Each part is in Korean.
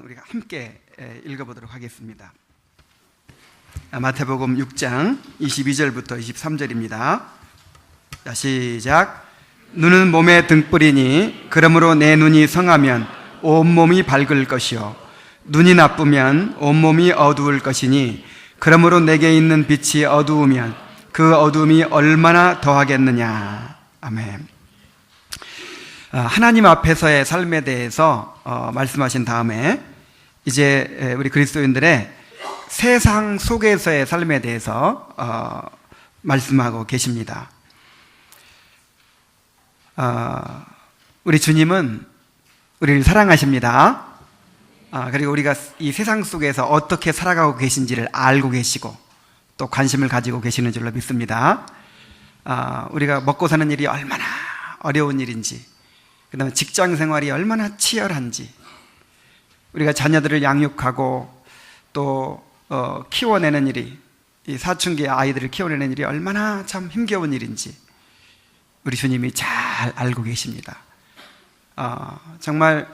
우리가 함께 읽어보도록 하겠습니다. 마태복음 6장 22절부터 23절입니다. 자, 시작. 눈은 몸의 등불이니 그러므로 내 눈이 성하면 온몸이 밝을 것이요 눈이 나쁘면 온몸이 어두울 것이니 그러므로 내게 있는 빛이 어두우면 그 어두움이 얼마나 더하겠느냐. 아멘. 하나님 앞에서의 삶에 대해서 말씀하신 다음에 이제 우리 그리스도인들의 세상 속에서의 삶에 대해서 말씀하고 계십니다. 우리 주님은 우리를 사랑하십니다. 그리고 우리가 이 세상 속에서 어떻게 살아가고 계신지를 알고 계시고 또 관심을 가지고 계시는 줄로 믿습니다. 우리가 먹고 사는 일이 얼마나 어려운 일인지, 그 다음에 직장 생활이 얼마나 치열한지, 우리가 자녀들을 양육하고 또 키워내는 일이, 이 사춘기 아이들을 키워내는 일이 얼마나 참 힘겨운 일인지 우리 주님이 잘 알고 계십니다. 정말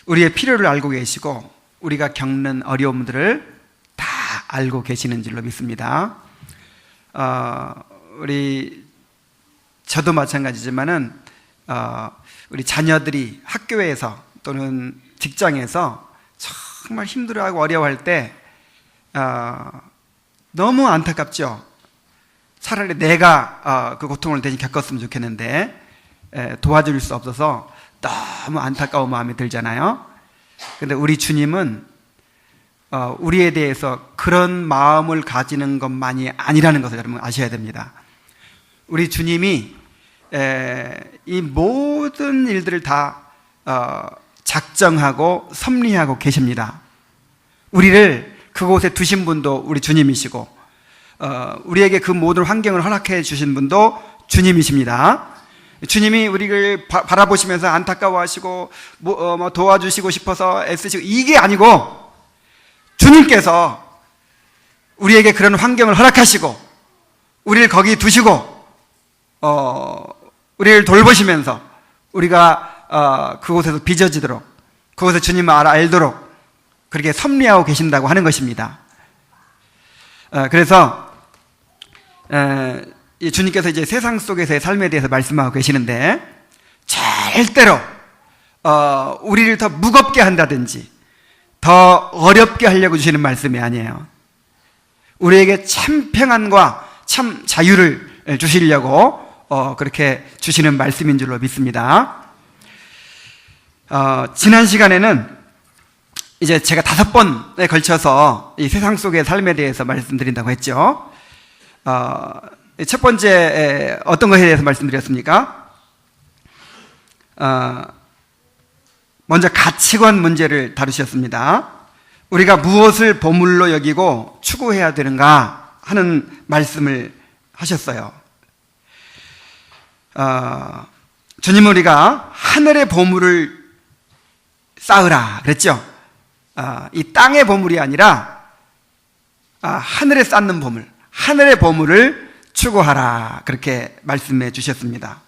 우리의 필요를 알고 계시고 우리가 겪는 어려움들을 다 알고 계시는 줄로 믿습니다. 저도 마찬가지지만은 우리 자녀들이 학교에서 또는 직장에서 정말 힘들어하고 어려워할 때 너무 안타깝죠. 차라리 내가 그 고통을 대신 겪었으면 좋겠는데 도와줄 수 없어서 너무 안타까운 마음이 들잖아요. 근데 우리 주님은 우리에 대해서 그런 마음을 가지는 것만이 아니라는 것을 여러분 아셔야 됩니다. 우리 주님이 이 모든 일들을 다 작정하고 섭리하고 계십니다. 우리를 그곳에 두신 분도 우리 주님이시고 우리에게 그 모든 환경을 허락해 주신 분도 주님이십니다. 주님이 우리를 바라보시면서 안타까워하시고 도와주시고 싶어서 애쓰시고 이게 아니고, 주님께서 우리에게 그런 환경을 허락하시고 우리를 거기 두시고 우리를 돌보시면서 우리가 그곳에서 빚어지도록, 그곳에 주님을 알도록 그렇게 섭리하고 계신다고 하는 것입니다. 그래서 주님께서 이제 세상 속에서의 삶에 대해서 말씀하고 계시는데, 절대로 우리를 더 무겁게 한다든지 더 어렵게 하려고 주시는 말씀이 아니에요. 우리에게 참 평안과 참 자유를 주시려고 그렇게 주시는 말씀인 줄로 믿습니다. 지난 시간에는 이제 제가 5번에 걸쳐서 이 세상 속의 삶에 대해서 말씀드린다고 했죠. 첫 번째 어떤 것에 대해서 말씀드렸습니까? 먼저 가치관 문제를 다루셨습니다. 우리가 무엇을 보물로 여기고 추구해야 되는가 하는 말씀을 하셨어요. 주님은 우리가 하늘의 보물을 쌓으라 그랬죠. 이 땅의 보물이 아니라 하늘에 쌓는 보물, 하늘의 보물을 추구하라 그렇게 말씀해 주셨습니다.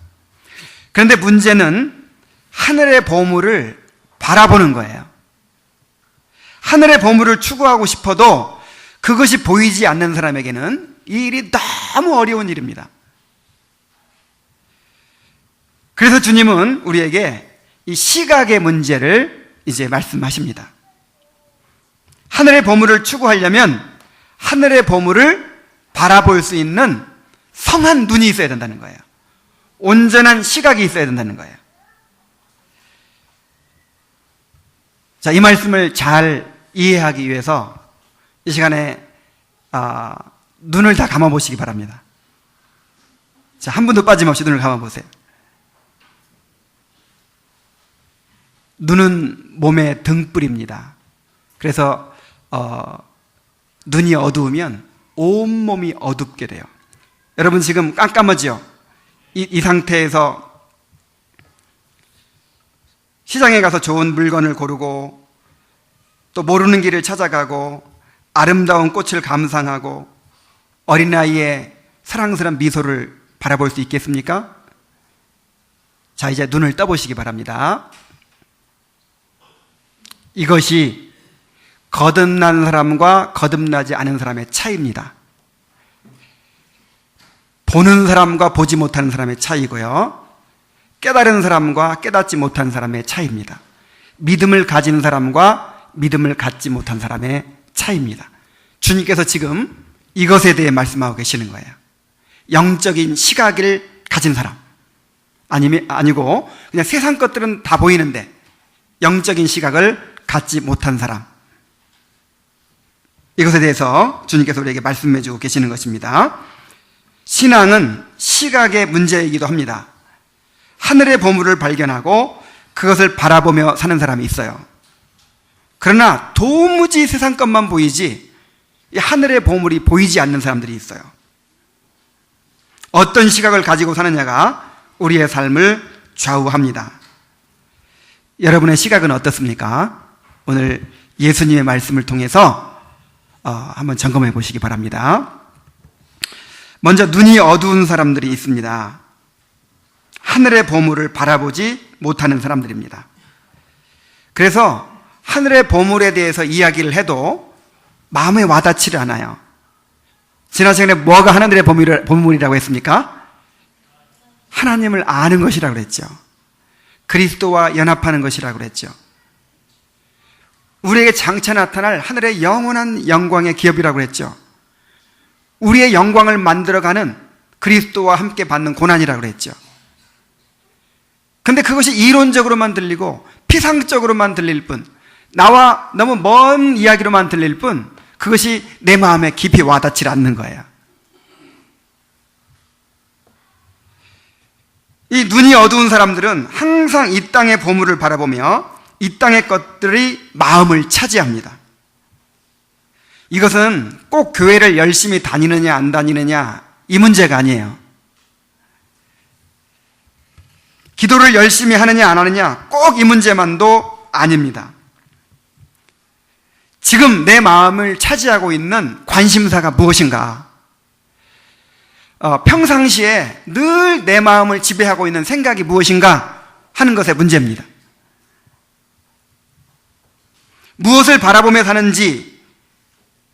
그런데 문제는 하늘의 보물을 바라보는 거예요. 하늘의 보물을 추구하고 싶어도 그것이 보이지 않는 사람에게는 이 일이 너무 어려운 일입니다. 그래서 주님은 우리에게 이 시각의 문제를 이제 말씀하십니다. 하늘의 보물을 추구하려면 하늘의 보물을 바라볼 수 있는 성한 눈이 있어야 된다는 거예요. 온전한 시각이 있어야 된다는 거예요. 자, 이 말씀을 잘 이해하기 위해서 이 시간에 눈을 다 감아보시기 바랍니다. 자, 한 분도 빠짐없이 눈을 감아보세요. 눈은 몸의 등불입니다. 그래서 눈이 어두우면 온몸이 어둡게 돼요. 여러분 지금 깜깜하죠? 이 상태에서 시장에 가서 좋은 물건을 고르고 또 모르는 길을 찾아가고 아름다운 꽃을 감상하고 어린아이의 사랑스러운 미소를 바라볼 수 있겠습니까? 자, 이제 눈을 떠보시기 바랍니다. 이것이 거듭난 사람과 거듭나지 않은 사람의 차이입니다. 보는 사람과 보지 못하는 사람의 차이고요, 깨달은 사람과 깨닫지 못한 사람의 차이입니다. 믿음을 가진 사람과 믿음을 갖지 못한 사람의 차이입니다. 주님께서 지금 이것에 대해 말씀하고 계시는 거예요. 영적인 시각을 가진 사람, 아니고 그냥 세상 것들은 다 보이는데 영적인 시각을 갖지 못한 사람, 이것에 대해서 주님께서 우리에게 말씀해 주고 계시는 것입니다. 신앙은 시각의 문제이기도 합니다. 하늘의 보물을 발견하고 그것을 바라보며 사는 사람이 있어요. 그러나 도무지 세상 것만 보이지 이 하늘의 보물이 보이지 않는 사람들이 있어요. 어떤 시각을 가지고 사느냐가 우리의 삶을 좌우합니다. 여러분의 시각은 어떻습니까? 오늘 예수님의 말씀을 통해서 한번 점검해 보시기 바랍니다. 먼저 눈이 어두운 사람들이 있습니다. 하늘의 보물을 바라보지 못하는 사람들입니다. 그래서 하늘의 보물에 대해서 이야기를 해도 마음에 와닿지를 않아요. 지난 시간에 뭐가 하늘의 보물이라고 했습니까? 하나님을 아는 것이라고 그랬죠. 그리스도와 연합하는 것이라고 그랬죠. 우리에게 장차 나타날 하늘의 영원한 영광의 기업이라고 그랬죠. 우리의 영광을 만들어가는 그리스도와 함께 받는 고난이라고 그랬죠. 근데 그것이 이론적으로만 들리고 피상적으로만 들릴 뿐, 나와 너무 먼 이야기로만 들릴 뿐, 그것이 내 마음에 깊이 와닿지 않는 거예요. 이 눈이 어두운 사람들은 항상 이 땅의 보물을 바라보며 이 땅의 것들이 마음을 차지합니다. 이것은 꼭 교회를 열심히 다니느냐 안 다니느냐 이 문제가 아니에요. 기도를 열심히 하느냐 안 하느냐 꼭 이 문제만도 아닙니다. 지금 내 마음을 차지하고 있는 관심사가 무엇인가? 평상시에 늘 내 마음을 지배하고 있는 생각이 무엇인가 하는 것의 문제입니다. 무엇을 바라보며 사는지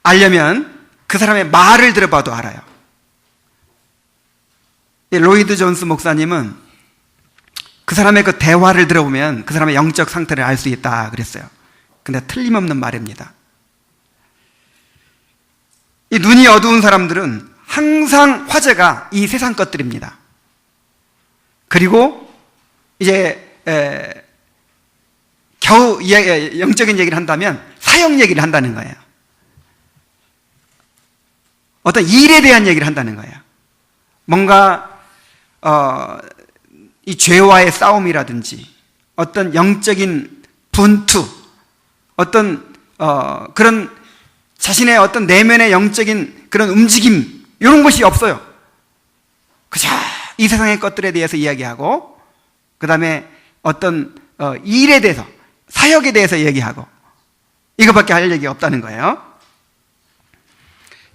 알려면 그 사람의 말을 들어봐도 알아요. 로이드 존스 목사님은 그 사람의 그 대화를 들어보면 그 사람의 영적 상태를 알 수 있다 그랬어요. 근데 틀림없는 말입니다. 이 눈이 어두운 사람들은 항상 화제가 이 세상 것들입니다. 그리고 이제 겨우 영적인 얘기를 한다면 사형 얘기를 한다는 거예요. 어떤 일에 대한 얘기를 한다는 거예요. 뭔가 이 죄와의 싸움이라든지 어떤 영적인 분투, 어떤 그런 자신의 어떤 내면의 영적인 그런 움직임, 이런 것이 없어요. 그저 이 세상의 것들에 대해서 이야기하고, 그 다음에 어떤 일에 대해서, 사역에 대해서 얘기하고, 이것밖에 할 얘기가 없다는 거예요.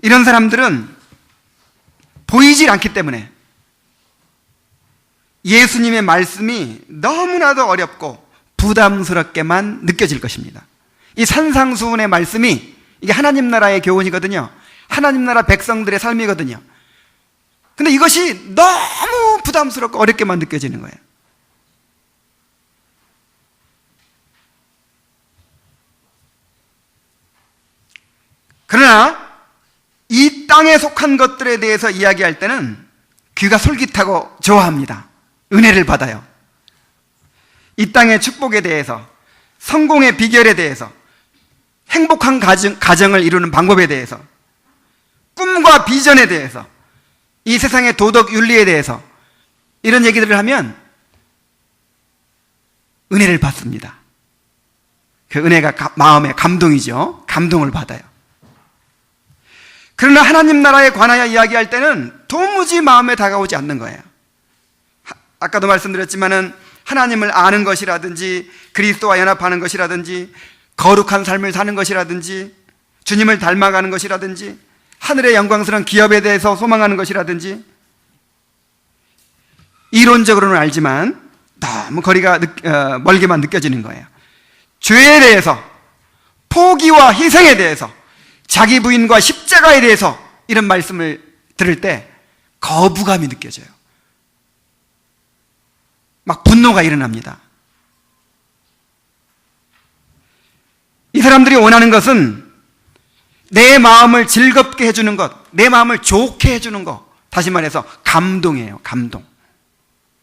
이런 사람들은 보이질 않기 때문에 예수님의 말씀이 너무나도 어렵고 부담스럽게만 느껴질 것입니다. 이 산상수훈의 말씀이 이게 하나님 나라의 교훈이거든요. 하나님 나라 백성들의 삶이거든요. 근데 이것이 너무 부담스럽고 어렵게만 느껴지는 거예요. 그러나 이 땅에 속한 것들에 대해서 이야기할 때는 귀가 솔깃하고 좋아합니다. 은혜를 받아요. 이 땅의 축복에 대해서, 성공의 비결에 대해서, 행복한 가정을 이루는 방법에 대해서, 꿈과 비전에 대해서, 이 세상의 도덕 윤리에 대해서 이런 얘기들을 하면 은혜를 받습니다. 그 은혜가 마음의 감동이죠. 감동을 받아요. 그러나 하나님 나라에 관하여 이야기할 때는 도무지 마음에 다가오지 않는 거예요. 아까도 말씀드렸지만은 하나님을 아는 것이라든지, 그리스도와 연합하는 것이라든지, 거룩한 삶을 사는 것이라든지, 주님을 닮아가는 것이라든지, 하늘의 영광스러운 기업에 대해서 소망하는 것이라든지, 이론적으로는 알지만 너무 거리가 멀게만 느껴지는 거예요. 죄에 대해서, 포기와 희생에 대해서, 자기 부인과 십자가에 대해서 이런 말씀을 들을 때 거부감이 느껴져요. 막 분노가 일어납니다. 이 사람들이 원하는 것은 내 마음을 즐겁게 해주는 것, 내 마음을 좋게 해주는 것, 다시 말해서 감동이에요. 감동.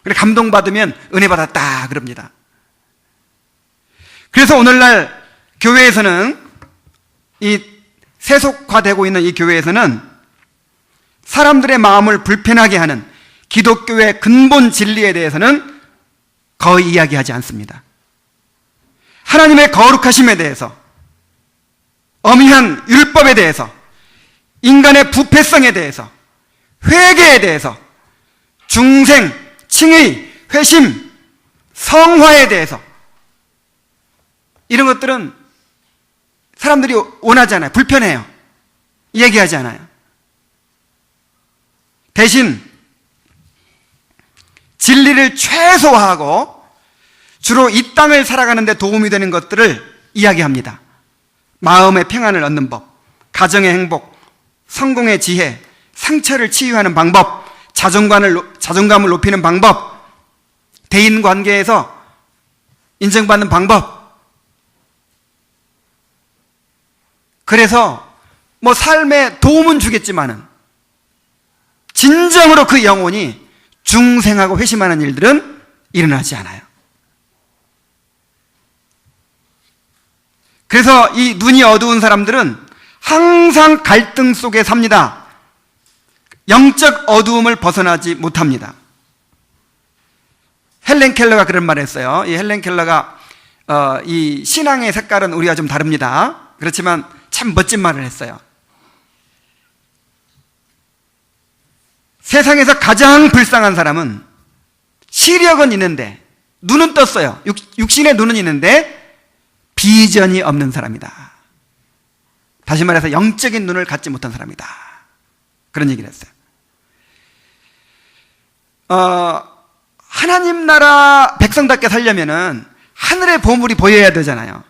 그래, 감동받으면 은혜 받았다 그럽니다. 그래서 오늘날 교회에서는, 이 세속화되고 있는 이 교회에서는 사람들의 마음을 불편하게 하는 기독교의 근본 진리에 대해서는 거의 이야기하지 않습니다. 하나님의 거룩하심에 대해서, 엄연한 율법에 대해서, 인간의 부패성에 대해서, 회개에 대해서, 중생, 칭의, 회심, 성화에 대해서, 이런 것들은 사람들이 원하지 않아요. 불편해요. 얘기하지 않아요. 대신 진리를 최소화하고 주로 이 땅을 살아가는 데 도움이 되는 것들을 이야기합니다. 마음의 평안을 얻는 법, 가정의 행복, 성공의 지혜, 상처를 치유하는 방법, 자존감을 높이는 방법, 대인 관계에서 인정받는 방법. 그래서 뭐 삶에 도움은 주겠지만은 진정으로 그 영혼이 중생하고 회심하는 일들은 일어나지 않아요. 그래서 이 눈이 어두운 사람들은 항상 갈등 속에 삽니다. 영적 어두움을 벗어나지 못합니다. 헬렌 켈러가 그런 말을 했어요. 이 헬렌 켈러가 이 신앙의 색깔은 우리가 좀 다릅니다. 그렇지만 참 멋진 말을 했어요. 세상에서 가장 불쌍한 사람은 시력은 있는데, 눈은 떴어요. 육신의 눈은 있는데 비전이 없는 사람이다. 다시 말해서 영적인 눈을 갖지 못한 사람이다. 그런 얘기를 했어요. 하나님 나라 백성답게 살려면은 하늘의 보물이 보여야 되잖아요.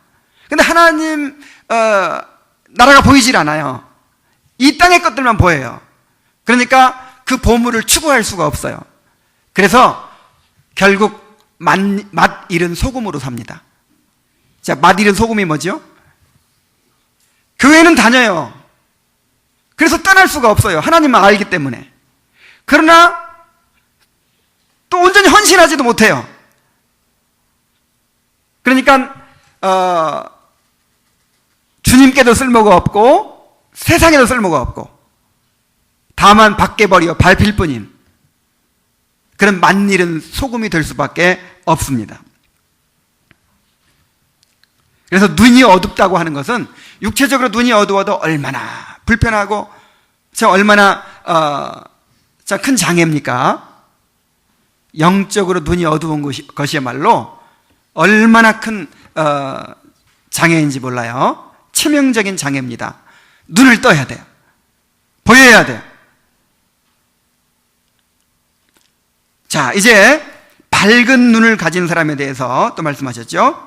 근데 하나님 나라가 보이질 않아요. 이 땅의 것들만 보여요. 그러니까 그 보물을 추구할 수가 없어요. 그래서 결국 맛 잃은 소금으로 삽니다. 자, 맛 잃은 소금이 뭐죠? 교회는 다녀요. 그래서 떠날 수가 없어요. 하나님만 알기 때문에. 그러나 또 온전히 헌신하지도 못해요. 그러니까 주님께도 쓸모가 없고 세상에도 쓸모가 없고 다만 밖에 버려 밟힐 뿐인 그런 맛일은 소금이 될 수밖에 없습니다. 그래서 눈이 어둡다고 하는 것은 육체적으로 눈이 어두워도 얼마나 불편하고 얼마나 큰 장애입니까? 영적으로 눈이 어두운 것이야말로 얼마나 큰 장애인지 몰라요. 치명적인 장애입니다. 눈을 떠야 돼요. 보여야 돼요. 자, 이제 밝은 눈을 가진 사람에 대해서 또 말씀하셨죠.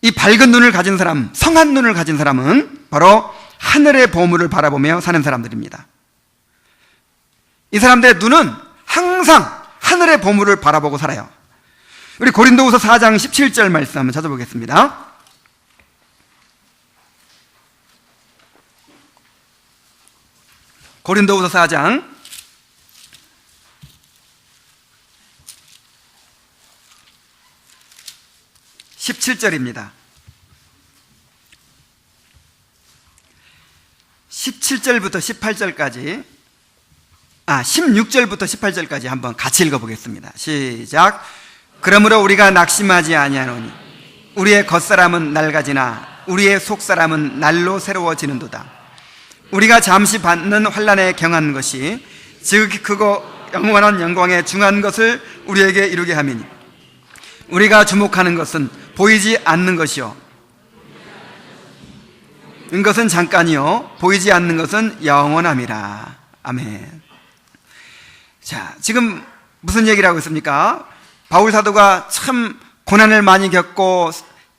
이 밝은 눈을 가진 사람, 성한 눈을 가진 사람은 바로 하늘의 보물을 바라보며 사는 사람들입니다. 이 사람들의 눈은 항상 하늘의 보물을 바라보고 살아요. 우리 고린도후서 4장 17절 말씀 한번 찾아보겠습니다. 고린도후서 4장 17절입니다. 17절부터 18절까지 16절부터 18절까지 한번 같이 읽어보겠습니다. 시작. 그러므로 우리가 낙심하지 아니하노니 우리의 겉사람은 낡아지나 우리의 속사람은 날로 새로워지는도다. 우리가 잠시 받는 환난에 경한 것이 즉 크고 영원한 영광에 중한 것을 우리에게 이루게 하미니 우리가 주목하는 것은 보이지 않는 것이요 것은 잠깐이요 보이지 않는 것은 영원함이라. 아멘. 자, 지금 무슨 얘기를 하고 있습니까? 바울 사도가 참 고난을 많이 겪고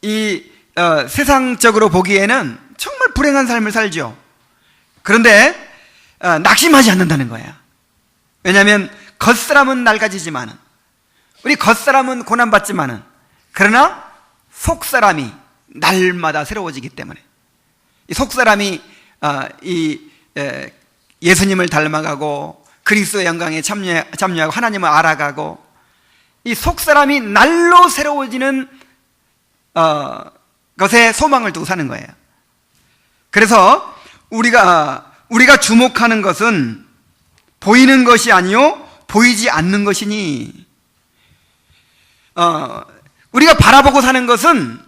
이 세상적으로 보기에는 정말 불행한 삶을 살죠. 그런데 낙심하지 않는다는 거야. 왜냐하면 겉사람은 낡아지지만은, 우리 겉사람은 고난받지만은, 그러나 속사람이 날마다 새로워지기 때문에, 이 속사람이 예수님을 닮아가고 그리스도의 영광에 참여하고 하나님을 알아가고, 이 속사람이 날로 새로워지는 것에 소망을 두고 사는 거예요. 그래서 우리가 주목하는 것은 보이는 것이 아니요 보이지 않는 것이니, 우리가 바라보고 사는 것은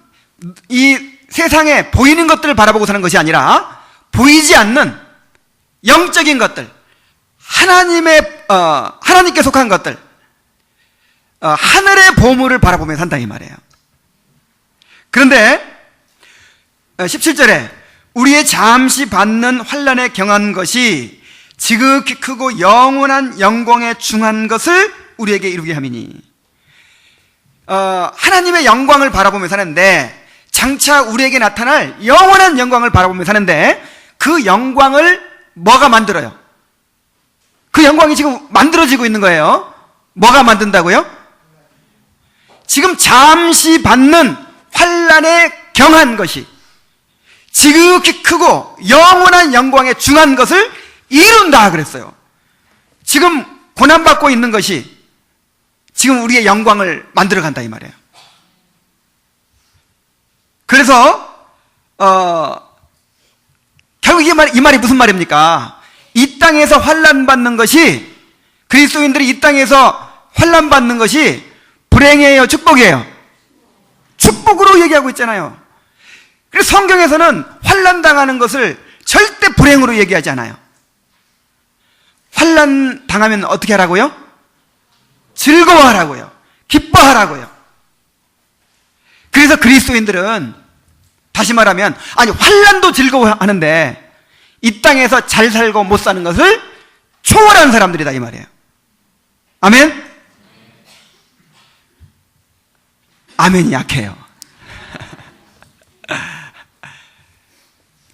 이 세상에 보이는 것들을 바라보고 사는 것이 아니라 보이지 않는 영적인 것들, 하나님께 속한 것들, 하늘의 보물을 바라보며 산다 이 말이에요. 그런데 17절에 우리의 잠시 받는 환난에 경한 것이 지극히 크고 영원한 영광에 중한 것을 우리에게 이루게 함이니, 하나님의 영광을 바라보며 사는데, 장차 우리에게 나타날 영원한 영광을 바라보며 사는데, 그 영광을 뭐가 만들어요? 그 영광이 지금 만들어지고 있는 거예요. 뭐가 만든다고요? 지금 잠시 받는 환난에 경한 것이 지극히 크고 영원한 영광에 중한 것을 이룬다 그랬어요. 지금 고난받고 있는 것이 지금 우리의 영광을 만들어간다 이 말이에요. 그래서 결국 이 말이 무슨 말입니까? 이 땅에서 환난받는 것이, 그리스도인들이 이 땅에서 환난받는 것이 불행이에요, 축복이에요? 축복으로 얘기하고 있잖아요. 그래서 성경에서는 환난당하는 것을 절대 불행으로 얘기하지 않아요. 환난 당하면 어떻게 하라고요? 즐거워하라고요. 기뻐하라고요. 그래서 그리스도인들은 다시 말하면, 아니 환난도 즐거워하는데 이 땅에서 잘 살고 못 사는 것을 초월한 사람들이다 이 말이에요. 아멘? 아멘이 약해요.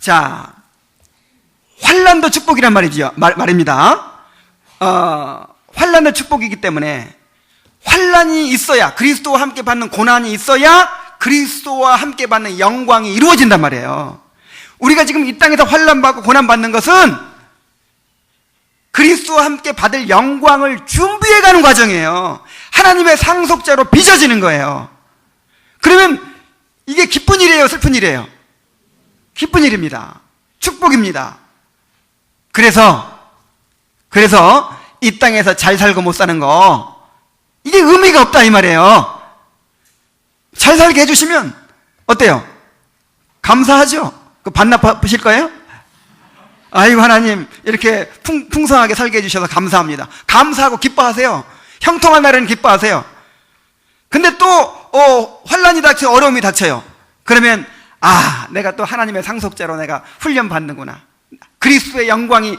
자, 환난도 축복이란 말입니다. 환난도 축복이기 때문에 환난이 있어야, 그리스도와 함께 받는 고난이 있어야 그리스도와 함께 받는 영광이 이루어진단 말이에요. 우리가 지금 이 땅에서 환난받고 고난받는 것은 그리스도와 함께 받을 영광을 준비해가는 과정이에요. 하나님의 상속자로 빚어지는 거예요. 그러면 이게 기쁜 일이에요, 슬픈 일이에요? 기쁜 일입니다. 축복입니다. 그래서 이 땅에서 잘 살고 못 사는 거, 이게 의미가 없다 이 말이에요. 잘 살게 해주시면 어때요? 감사하죠? 그 반납하실 거예요? 아이고 하나님 이렇게 풍성하게 살게 해주셔서 감사합니다. 감사하고 기뻐하세요. 형통한 날에는 기뻐하세요. 근데 또 환난이 닥쳐요, 어려움이 닥쳐요. 그러면 내가 또 하나님의 상속자로 내가 훈련 받는구나. 그리스도의 영광이,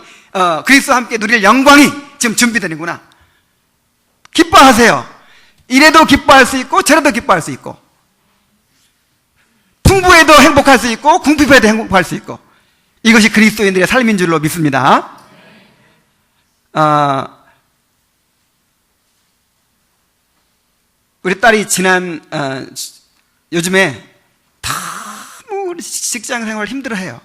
그리스도와 함께 누릴 영광이 지금 준비되는구나. 기뻐하세요. 이래도 기뻐할 수 있고 저래도 기뻐할 수 있고, 풍부해도 행복할 수 있고 궁핍해도 행복할 수 있고, 이것이 그리스도인들의 삶인 줄로 믿습니다. 우리 딸이 요즘에 너무 직장 생활 힘들어해요.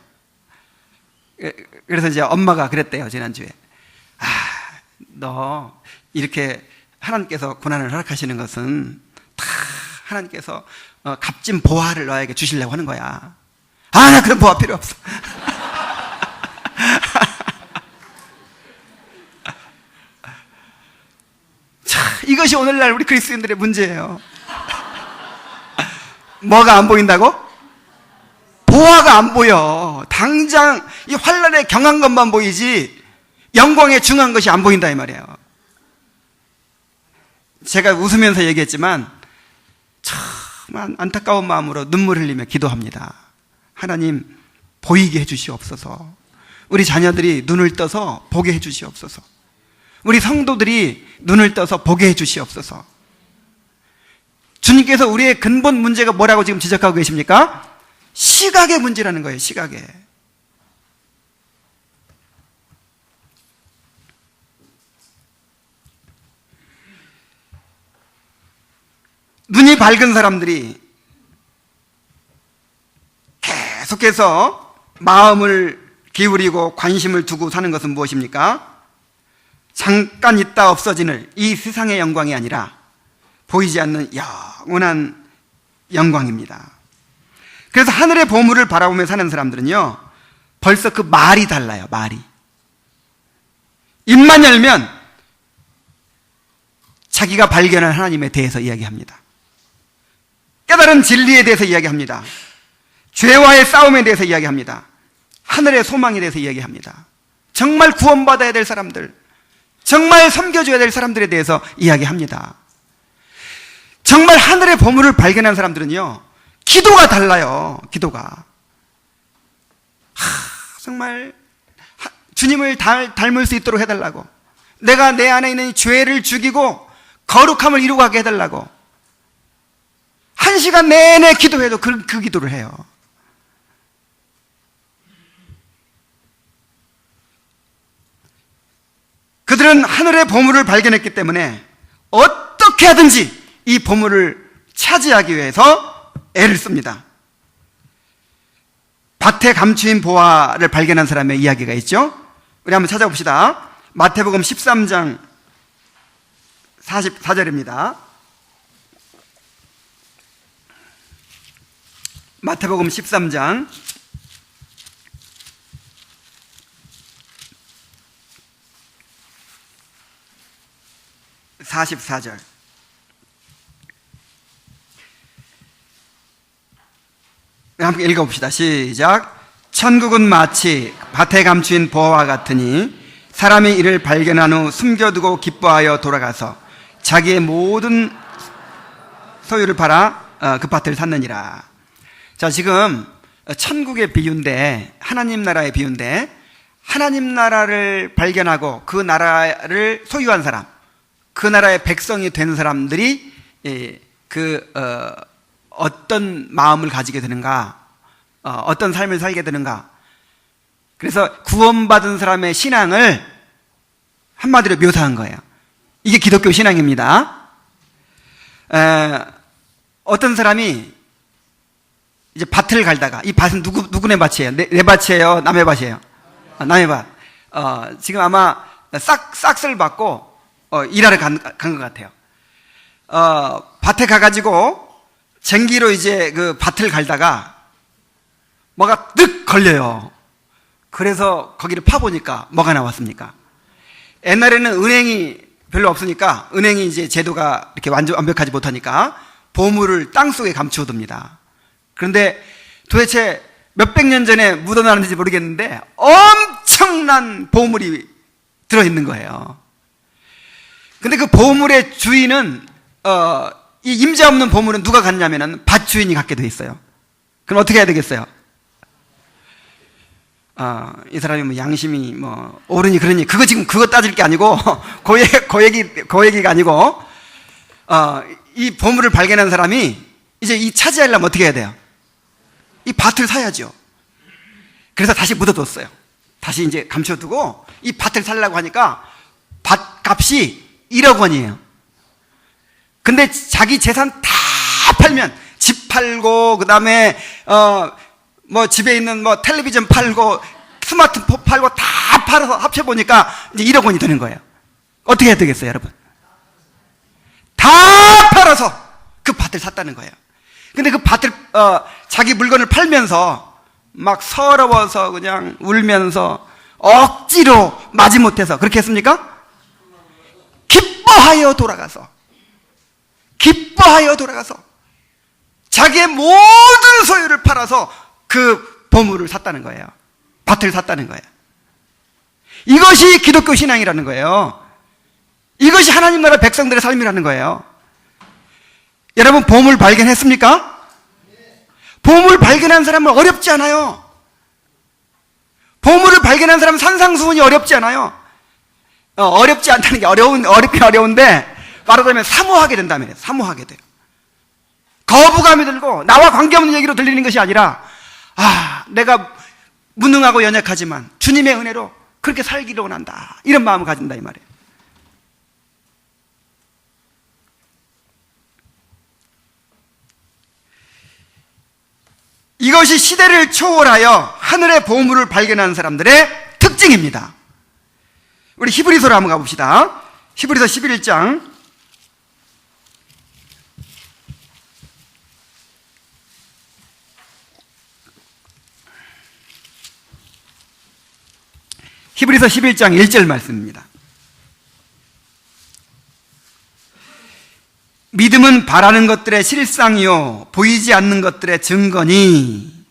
그래서 이제 엄마가 그랬대요, 지난주에. 너 이렇게 하나님께서 고난을 허락하시는 것은 다 하나님께서 값진 보화를 너에게 주시려고 하는 거야. 나 그런 보화 필요 없어. 자, 이것이 오늘날 우리 그리스도인들의 문제예요. 뭐가 안 보인다고? 보화가 안 보여. 당장 이 환난에 경한 것만 보이지 영광에 중한 것이 안 보인다 이 말이에요. 제가 웃으면서 얘기했지만 참 안타까운 마음으로 눈물 흘리며 기도합니다. 하나님 보이게 해주시옵소서. 우리 자녀들이 눈을 떠서 보게 해주시옵소서. 우리 성도들이 눈을 떠서 보게 해주시옵소서. 주님께서 우리의 근본 문제가 뭐라고 지금 지적하고 계십니까? 시각의 문제라는 거예요. 시각의. 눈이 밝은 사람들이 계속해서 마음을 기울이고 관심을 두고 사는 것은 무엇입니까? 잠깐 있다 없어지는 이 세상의 영광이 아니라 보이지 않는 영원한 영광입니다. 그래서 하늘의 보물을 바라보며 사는 사람들은요, 벌써 그 말이 달라요. 말이. 입만 열면 자기가 발견한 하나님에 대해서 이야기합니다. 깨달은 진리에 대해서 이야기합니다. 죄와의 싸움에 대해서 이야기합니다. 하늘의 소망에 대해서 이야기합니다. 정말 구원받아야 될 사람들, 정말 섬겨줘야 될 사람들에 대해서 이야기합니다. 정말 하늘의 보물을 발견한 사람들은요, 기도가 달라요. 기도가. 정말 주님을 닮을 수 있도록 해달라고, 내가 내 안에 있는 죄를 죽이고 거룩함을 이루고 가게 해달라고 1시간 내내 기도해도 그 기도를 해요. 그들은 하늘의 보물을 발견했기 때문에 어떻게 하든지 이 보물을 차지하기 위해서 애를 씁니다. 밭에 감추인 보화를 발견한 사람의 이야기가 있죠. 우리 한번 찾아봅시다. 마태복음 13장 44절입니다. 마태복음 13장 44절. 함께 읽어봅시다. 시작. 천국은 마치 밭에 감추인 보화와 같으니 사람이 이를 발견한 후 숨겨두고 기뻐하여 돌아가서 자기의 모든 소유를 팔아 그 밭을 샀느니라. 자, 지금 천국의 비유인데, 하나님 나라의 비유인데, 하나님 나라를 발견하고 그 나라를 소유한 사람, 그 나라의 백성이 된 사람들이 어떤 마음을 가지게 되는가, 어떤 삶을 살게 되는가. 그래서 구원받은 사람의 신앙을 한마디로 묘사한 거예요. 이게 기독교 신앙입니다. 어떤 사람이 이제 밭을 갈다가, 이 밭은 누구네 밭이에요? 내 밭이에요? 남의 밭이에요? 남의 밭. 지금 아마 싹을 받고 일하러 간 것 같아요. 밭에 가가지고 쟁기로 이제 그 밭을 갈다가 뭐가 뜩 걸려요. 그래서 거기를 파보니까 뭐가 나왔습니까? 옛날에는 은행이 별로 없으니까, 은행이 이제 제도가 이렇게 완벽하지 못하니까 보물을 땅속에 감추어둡니다. 그런데 도대체 몇백 년 전에 묻어나는지 모르겠는데 엄청난 보물이 들어있는 거예요. 근데 그 보물의 주인은, 이 임자 없는 보물은 누가 갖냐면은 밭 주인이 갖게 돼 있어요. 그럼 어떻게 해야 되겠어요? 이 사람이 뭐 양심이 뭐 옳으니 그러니, 그거 따질 게 아니고, 그 얘기가 아니고, 이 보물을 발견한 사람이 이제 이 차지하려면 어떻게 해야 돼요? 이 밭을 사야죠. 그래서 다시 묻어뒀어요. 다시 이제 감춰두고 이 밭을 살려고 하니까 밭값이 1억 원이에요. 근데 자기 재산 다 팔면, 집 팔고, 그 다음에 뭐 집에 있는 뭐 텔레비전 팔고 스마트폰 팔고 다 팔아서 합쳐보니까 이제 1억 원이 되는 거예요. 어떻게 해야 되겠어요, 여러분? 다 팔아서 그 밭을 샀다는 거예요. 근데 그 밭을 자기 물건을 팔면서 막 서러워서 그냥 울면서 억지로 마지못해서 그렇게 했습니까? 기뻐하여 돌아가서 자기의 모든 소유를 팔아서 그 보물을 샀다는 거예요. 밭을 샀다는 거예요. 이것이 기독교 신앙이라는 거예요. 이것이 하나님 나라 백성들의 삶이라는 거예요. 여러분, 보물 발견했습니까? 보물 발견한 사람은 어렵지 않아요. 보물을 발견한 사람은 산상수훈이 어렵지 않아요. 어렵지 않다는 게 어렵긴 어려운데, 말하자면 사모하게 된다면, 사모하게 돼요. 거부감이 들고 나와 관계없는 얘기로 들리는 것이 아니라 내가 무능하고 연약하지만 주님의 은혜로 그렇게 살기를 원한다, 이런 마음을 가진다 이 말이에요. 이것이 시대를 초월하여 하늘의 보물을 발견하는 사람들의 특징입니다. 우리 히브리서로 한번 가봅시다. 히브리서 11장. 히브리서 11장 1절 말씀입니다. 믿음은 바라는 것들의 실상이요 보이지 않는 것들의 증거니.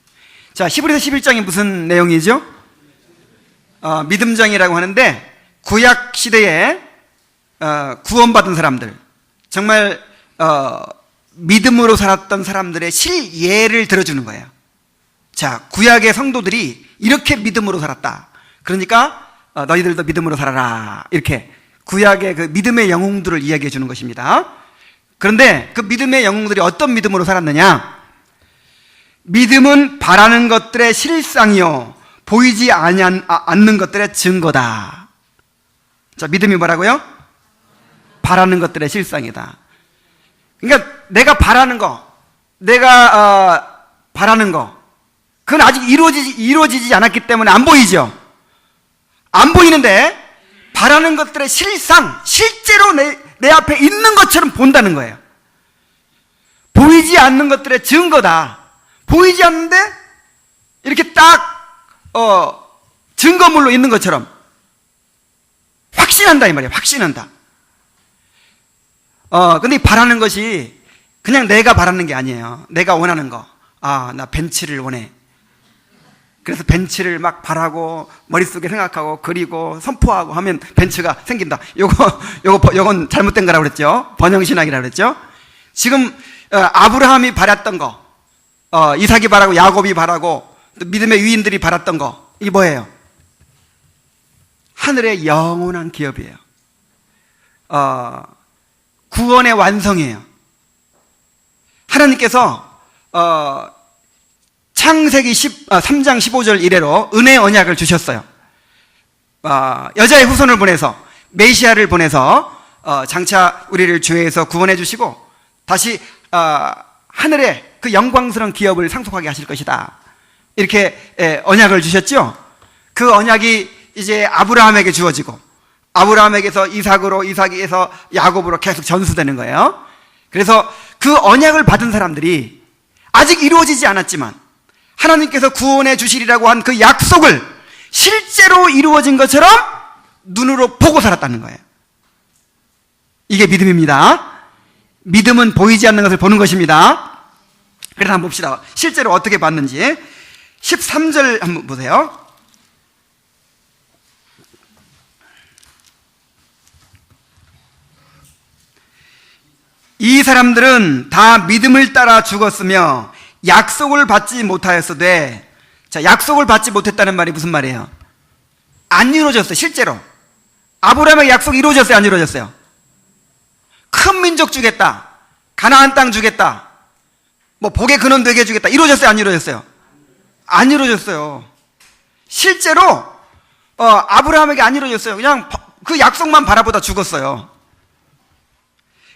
자, 히브리서 11장이 무슨 내용이죠? 믿음장이라고 하는데, 구약 시대에 구원받은 사람들, 정말 믿음으로 살았던 사람들의 실예를 들어주는 거예요. 자, 구약의 성도들이 이렇게 믿음으로 살았다, 그러니까 너희들도 믿음으로 살아라, 이렇게 구약의 그 믿음의 영웅들을 이야기해 주는 것입니다. 그런데 그 믿음의 영웅들이 어떤 믿음으로 살았느냐? 믿음은 바라는 것들의 실상이요 보이지 않는 것들의 증거다. 자, 믿음이 뭐라고요? 바라는 것들의 실상이다. 그러니까 내가 바라는 거, 그건 아직 이루어지지 않았기 때문에 안 보이죠? 안 보이는데 바라는 것들의 실상, 실제로 내 앞에 있는 것처럼 본다는 거예요. 보이지 않는 것들의 증거다. 보이지 않는데 이렇게 딱 증거물로 있는 것처럼 확신한다 이 말이에요. 확신한다. 근데 이 바라는 것이 그냥 내가 바라는 게 아니에요. 내가 원하는 거. 나 벤츠를 원해. 그래서 벤츠를 막 바라고 머릿속에 생각하고 그리고 선포하고 하면 벤츠가 생긴다. 요건 잘못된 거라고 그랬죠. 번영신학이라고 그랬죠. 지금 아브라함이 바랐던 거, 이삭이 바라고 야곱이 바라고 또 믿음의 위인들이 바랐던 거, 이게 뭐예요? 하늘의 영원한 기업이에요. 구원의 완성이에요. 하나님께서 창세기 3장 15절 이래로 은혜 언약을 주셨어요. 여자의 후손을 보내서, 메시아를 보내서 장차 우리를 죄에서 구원해 주시고 다시 하늘의 그 영광스러운 기업을 상속하게 하실 것이다, 이렇게 언약을 주셨죠. 그 언약이 이제 아브라함에게 주어지고 아브라함에게서 이삭으로, 이삭에서 야곱으로 계속 전수되는 거예요. 그래서 그 언약을 받은 사람들이 아직 이루어지지 않았지만 하나님께서 구원해 주시리라고 한 그 약속을 실제로 이루어진 것처럼 눈으로 보고 살았다는 거예요. 이게 믿음입니다. 믿음은 보이지 않는 것을 보는 것입니다. 그래서 한번 봅시다. 실제로 어떻게 봤는지. 13절 한번 보세요. 이 사람들은 다 믿음을 따라 죽었으며 약속을 받지 못하였으되. 자, 약속을 받지 못했다는 말이 무슨 말이에요? 안 이루어졌어요. 실제로 아브라함의 약속이 이루어졌어요? 안 이루어졌어요? 큰 민족 주겠다, 가나안 땅 주겠다, 뭐 복의 근원 되게 해주겠다, 이루어졌어요? 안 이루어졌어요? 안 이루어졌어요. 실제로 아브라함에게 안 이루어졌어요. 그냥 그 약속만 바라보다 죽었어요.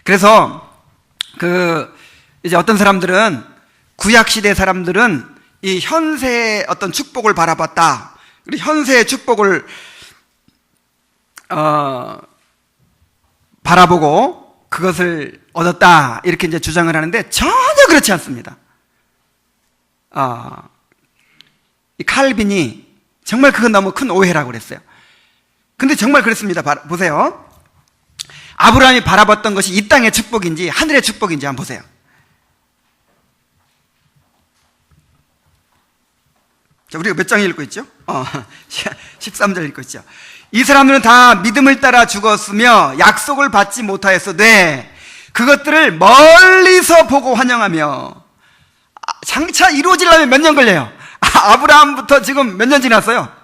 그래서 이제 어떤 사람들은, 구약시대 사람들은 이 현세의 어떤 축복을 바라봤다, 그리고 현세의 축복을 바라보고 그것을 얻었다, 이렇게 이제 주장을 하는데 전혀 그렇지 않습니다. 이 칼빈이 정말 그건 너무 큰 오해라고 그랬어요. 근데 정말 그렇습니다. 보세요. 아브라함이 바라봤던 것이 이 땅의 축복인지 하늘의 축복인지 한번 보세요. 자, 우리가 몇 장 읽고 있죠? 13절 읽고 있죠. 이 사람들은 다 믿음을 따라 죽었으며 약속을 받지 못하였으되 그것들을 멀리서 보고 환영하며. 장차 이루어지려면 몇 년 걸려요? 아브라함부터 지금 몇 년 지났어요?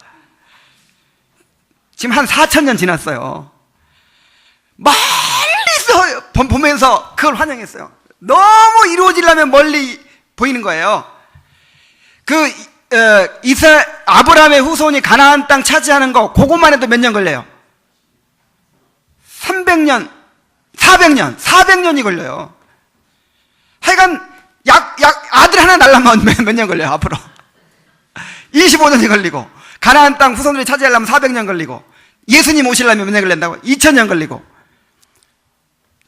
지금 한 4,000년 지났어요. 멀리서 보면서 그걸 환영했어요. 너무 이루어지려면 멀리 보이는 거예요. 아브라함의 후손이 가나안 땅 차지하는 거, 그것만 해도 몇 년 걸려요? 300년, 400년이 걸려요. 하여간, 아들 하나 날라면 몇 년 걸려요, 앞으로? 25년이 걸리고, 가나안 땅 후손들이 차지하려면 400년 걸리고, 예수님 오시려면 몇 년 걸린다고? 2000년 걸리고,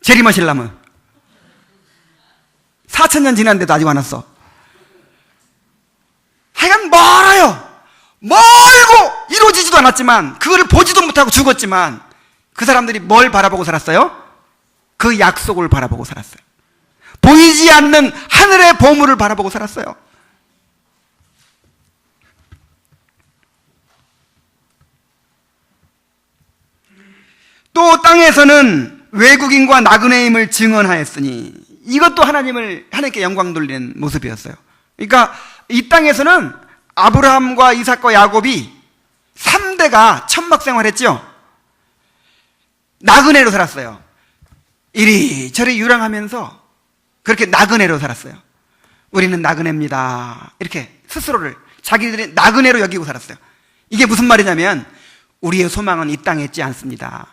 재림하시려면 4000년 지났는데도 아직 안 왔어. 하여간 멀어요. 멀고 이루어지지도 않았지만, 그거를 보지도 못하고 죽었지만, 그 사람들이 뭘 바라보고 살았어요? 그 약속을 바라보고 살았어요. 보이지 않는 하늘의 보물을 바라보고 살았어요. 또 땅에서는 외국인과 나그네임을 증언하였으니, 이것도 하나님께 영광 돌리는 모습이었어요. 그러니까 이 땅에서는 아브라함과 이삭과 야곱이 3대가 천막생활했죠. 나그네로 살았어요. 이리저리 유랑하면서 그렇게 나그네로 살았어요. 우리는 나그네입니다. 이렇게 스스로를 자기들이 나그네로 여기고 살았어요. 이게 무슨 말이냐면, 우리의 소망은 이 땅에 있지 않습니다.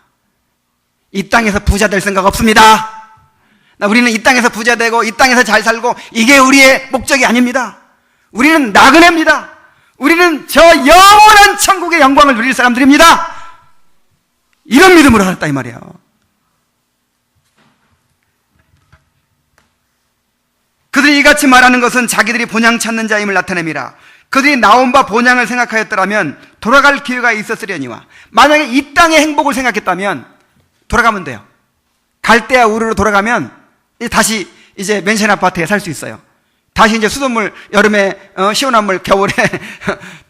이 땅에서 부자 될 생각 없습니다. 우리는 이 땅에서 부자 되고 이 땅에서 잘 살고 이게 우리의 목적이 아닙니다. 우리는 나그네입니다. 우리는 저 영원한 천국의 영광을 누릴 사람들입니다. 이런 믿음으로 살았다 이 말이에요. 그들이 이같이 말하는 것은 자기들이 본향 찾는 자임을 나타냅니다. 그들이 나온 바 본향을 생각하였더라면 돌아갈 기회가 있었으려니와, 만약에 이 땅의 행복을 생각했다면 돌아가면 돼요. 갈대아 우르로 돌아가면 다시 이제 맨션 아파트에 살 수 있어요. 다시 이제 수돗물, 여름에 시원한 물, 겨울에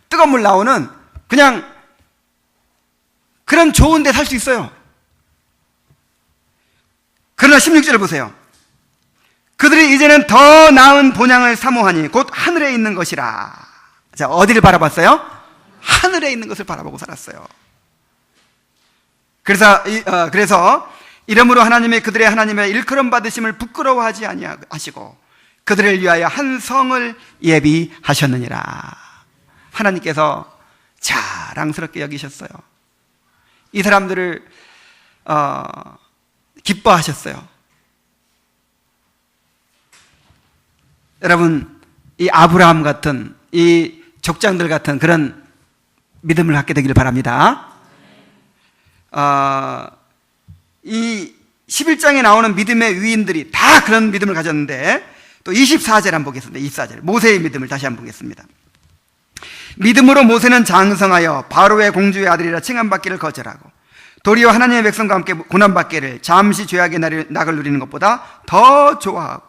뜨거운 물 나오는 그냥 그런 좋은 데 살 수 있어요. 그러나 16절을 보세요. 그들이 이제는 더 나은 본향을 사모하니 곧 하늘에 있는 것이라. 자, 어디를 바라봤어요? 하늘에 있는 것을 바라보고 살았어요. 그래서 이러므로 하나님의 그들의 하나님의 일컬음 받으심을 부끄러워하지 아니하시고 그들을 위하여 한 성을 예비하셨느니라. 하나님께서 자랑스럽게 여기셨어요. 이 사람들을 기뻐하셨어요. 여러분, 이 아브라함 같은, 이 족장들 같은 그런 믿음을 갖게 되기를 바랍니다. 이 11장에 나오는 믿음의 위인들이 다 그런 믿음을 가졌는데, 또 24절 한번 보겠습니다. 24절. 모세의 믿음을 다시 한번 보겠습니다. 믿음으로 모세는 장성하여 바로의 공주의 아들이라 칭함받기를 거절하고 도리어 하나님의 백성과 함께 고난받기를 잠시 죄악의 낙을 누리는 것보다 더 좋아하고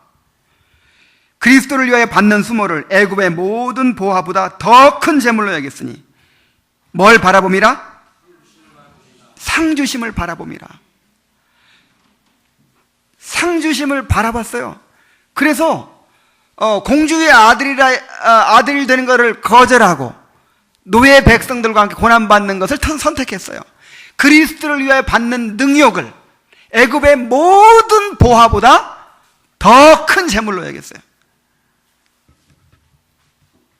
그리스도를 위하여 받는 수모를 애굽의 모든 보화보다 더 큰 재물로 여겼으니 뭘 바라봄이라? 상주심을 바라봄이라. 상주심을 바라봤어요. 그래서 공주의 아들이 되는 것을 거절하고 노예 백성들과 함께 고난받는 것을 선택했어요. 그리스도를 위하여 받는 능욕을 애굽의 모든 보화보다 더 큰 재물로 여겼어요.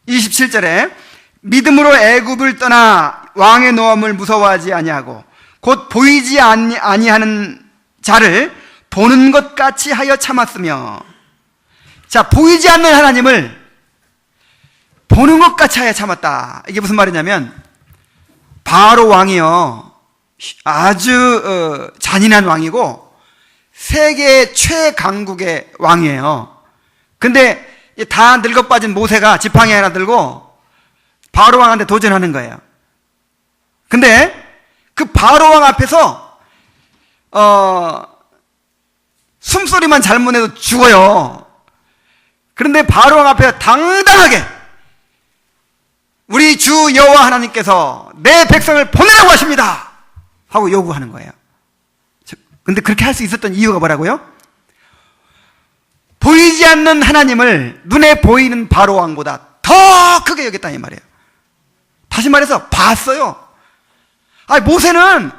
27절에 믿음으로 애굽을 떠나 왕의 노함을 무서워하지 아니하고 곧 보이지 아니하는 자를 보는 것 같이 하여 참았으며. 자, 보이지 않는 하나님을 보는 것 같이 하여 참았다. 이게 무슨 말이냐면, 바로 왕이요, 아주 잔인한 왕이고 세계 최강국의 왕이에요. 근데 다 늙어 빠진 모세가 지팡이 하나 들고 바로 왕한테 도전하는 거예요. 근데 그 바로 왕 앞에서 숨소리만 잘못해도 죽어요. 그런데 바로 왕 앞에 당당하게 우리 주 여호와 하나님께서 내 백성을 보내라고 하십니다 하고 요구하는 거예요. 근데 그렇게 할 수 있었던 이유가 뭐라고요? 보이지 않는 하나님을 눈에 보이는 바로 왕보다 더 크게 여겼다 이 말이에요. 다시 말해서 봤어요. 모세는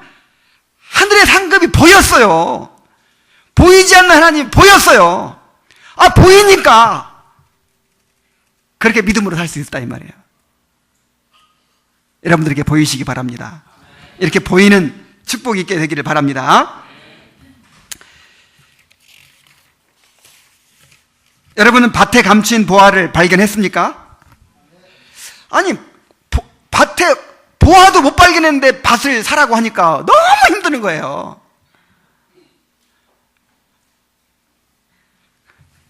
하늘의 상급이 보였어요. 보이지 않는 하나님이 보였어요. 보이니까 그렇게 믿음으로 살 수 있었다 이 말이에요. 여러분들에게 보이시기 바랍니다. 이렇게 보이는 축복이 있게 되기를 바랍니다. 여러분은 밭에 감추인 보화를 발견했습니까? 아니, 밭에 보화도 못 발견했는데 밭을 사라고 하니까 너무 힘드는 거예요.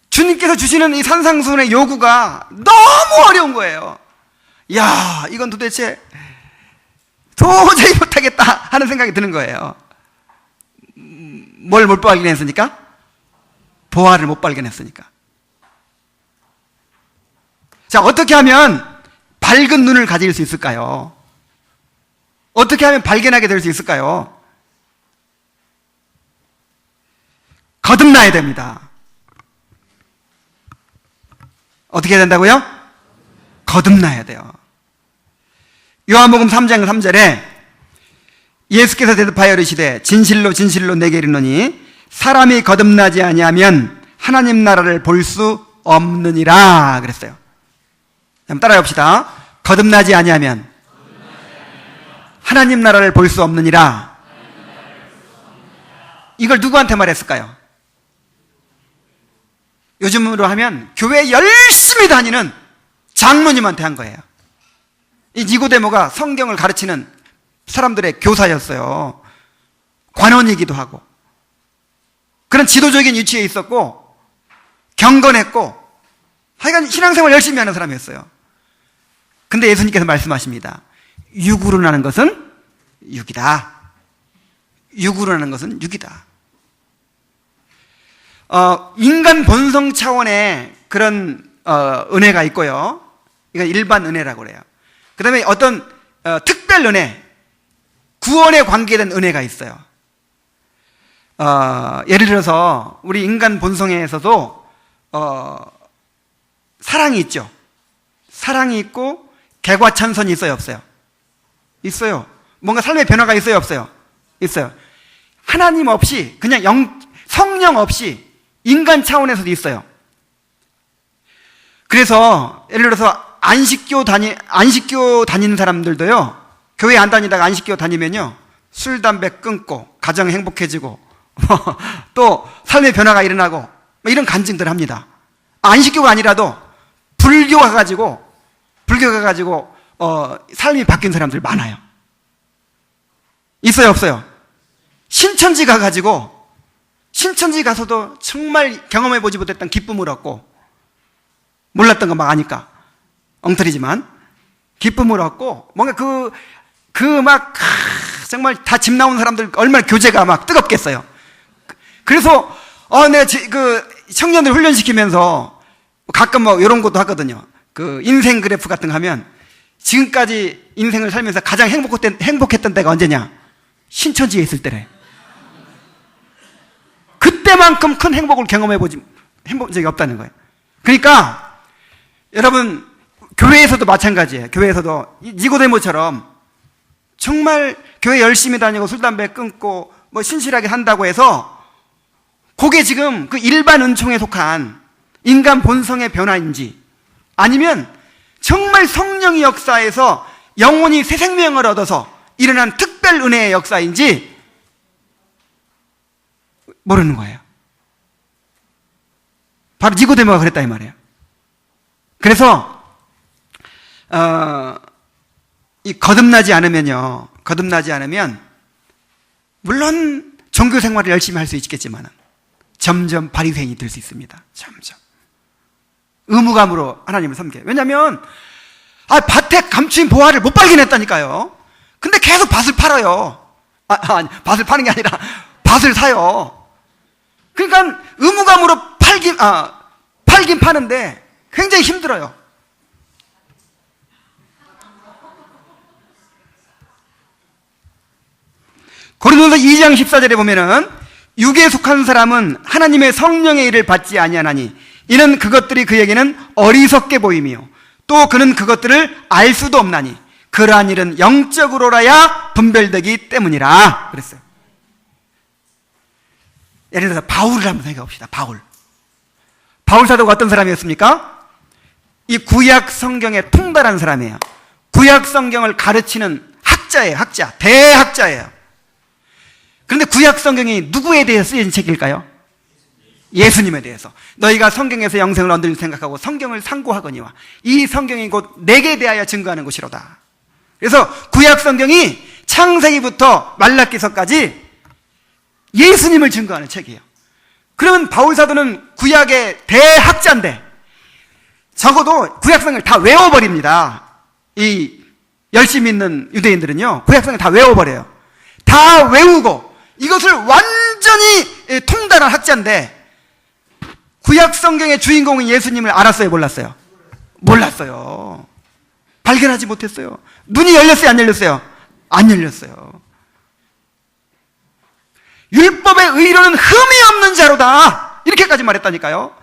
주님께서 주시는 이 산상수훈의 요구가 너무 어려운 거예요. 야, 이건 도대체 도저히 못하겠다 하는 생각이 드는 거예요. 뭘 못 발견했으니까? 보화를 못 발견했으니까. 자, 어떻게 하면 밝은 눈을 가질 수 있을까요? 어떻게 하면 발견하게 될 수 있을까요? 거듭나야 됩니다. 어떻게 해야 된다고요? 거듭나야 돼요. 요한복음 3장 3절에 예수께서 대답하여 이르시되 진실로 진실로 내게 이르노니 사람이 거듭나지 아니하면 하나님 나라를 볼 수 없느니라 그랬어요. 한번 따라해 봅시다. 거듭나지 아니하면 하나님 나라를 볼 수 없느니라. 이걸 누구한테 말했을까요? 요즘으로 하면 교회 열심히 다니는 장로님한테 한 거예요. 이 니고데모가 성경을 가르치는 사람들의 교사였어요. 관원이기도 하고 그런 지도적인 위치에 있었고 경건했고 하여간 신앙생활 열심히 하는 사람이었어요. 근데 예수님께서 말씀하십니다. 육으로 나는 것은 육이다. 육으로 나는 것은 육이다. 인간 본성 차원의 그런 은혜가 있고요. 이건 일반 은혜라고 그래요. 그 다음에 어떤 특별 은혜, 구원에 관계된 은혜가 있어요. 예를 들어서 우리 인간 본성에서도 사랑이 있죠. 사랑이 있고 개과천선이 있어요, 없어요? 있어요. 뭔가 삶의 변화가 있어요, 없어요? 있어요. 하나님 없이 그냥 성령 없이 인간 차원에서도 있어요. 그래서 예를 들어서 안식교 다니는 사람들도요, 교회 안 다니다가 안식교 다니면요, 술, 담배 끊고 가정 행복해지고 또 삶의 변화가 일어나고 이런 간증들을 합니다. 안식교가 아니라도 불교가 가지고 삶이 바뀐 사람들 많아요. 있어요, 없어요? 신천지 가서도 정말 경험해보지 못했던 기쁨을 얻고 몰랐던 거 막 아니까 엉터리지만 기쁨을 얻고 뭔가 정말 다 집 나온 사람들 얼마나 교제가 막 뜨겁겠어요. 그래서 내가 청년들 훈련시키면서 가끔 이런 것도 하거든요. 인생 그래프 같은 거 하면 지금까지 인생을 살면서 가장 행복했던 때가 언제냐? 신천지에 있을 때래. 그때만큼 큰 행복을 경험해본 적이 없다는 거예요. 그러니까 여러분 교회에서도 마찬가지예요. 교회에서도 니고데모처럼 정말 교회 열심히 다니고 술 담배 끊고 신실하게 한다고 해서 그게 지금 그 일반 은총에 속한 인간 본성의 변화인지 아니면 정말 성령의 역사에서 영혼이 새 생명을 얻어서 일어난 특별 은혜의 역사인지 모르는 거예요. 바로 니고데모가 그랬다 이 말이에요. 그래서 거듭나지 않으면 물론 종교 생활을 열심히 할 수 있겠지만 점점 바리새인이 될 수 있습니다. 점점 의무감으로 하나님을 섬겨요. 왜냐하면 밭에 감추인 보화를 못 발견했다니까요. 근데 계속 밭을 팔아요. 아니, 밭을 파는 게 아니라 밭을 사요. 그러니까 의무감으로 팔긴 파는데 굉장히 힘들어요. 고린도서 2장 14절에 보면은 육에 속한 사람은 하나님의 성령의 일을 받지 아니하나니 이는 그것들이 그에게는 어리석게 보이며 또 그는 그것들을 알 수도 없나니 그러한 일은 영적으로라야 분별되기 때문이라 그랬어요. 예를 들어서 바울을 한번 생각해 봅시다. 바울 사도가 어떤 사람이었습니까? 이 구약 성경에 통달한 사람이에요. 구약 성경을 가르치는 학자예요. 학자, 대학자예요. 그런데 구약 성경이 누구에 대해 쓰여진 책일까요? 예수님에 대해서. 너희가 성경에서 영생을 얻을 생각하고 성경을 상고하거니와 이 성경이 곧 내게 대하여 증거하는 것이로다. 그래서 구약 성경이 창세기부터 말라기서까지 예수님을 증거하는 책이에요. 그러면 바울 사도는 구약의 대학자인데 적어도 구약 성경을 다 외워버립니다. 이 열심히 있는 유대인들은요, 구약 성경을 다 외워버려요. 다 외우고 이것을 완전히 통달한 학자인데 구약 성경의 주인공은 예수님을 알았어요, 몰랐어요? 몰랐어요. 발견하지 못했어요. 눈이 열렸어요, 안 열렸어요? 안 열렸어요. 율법의 의로는 흠이 없는 자로다, 이렇게까지 말했다니까요.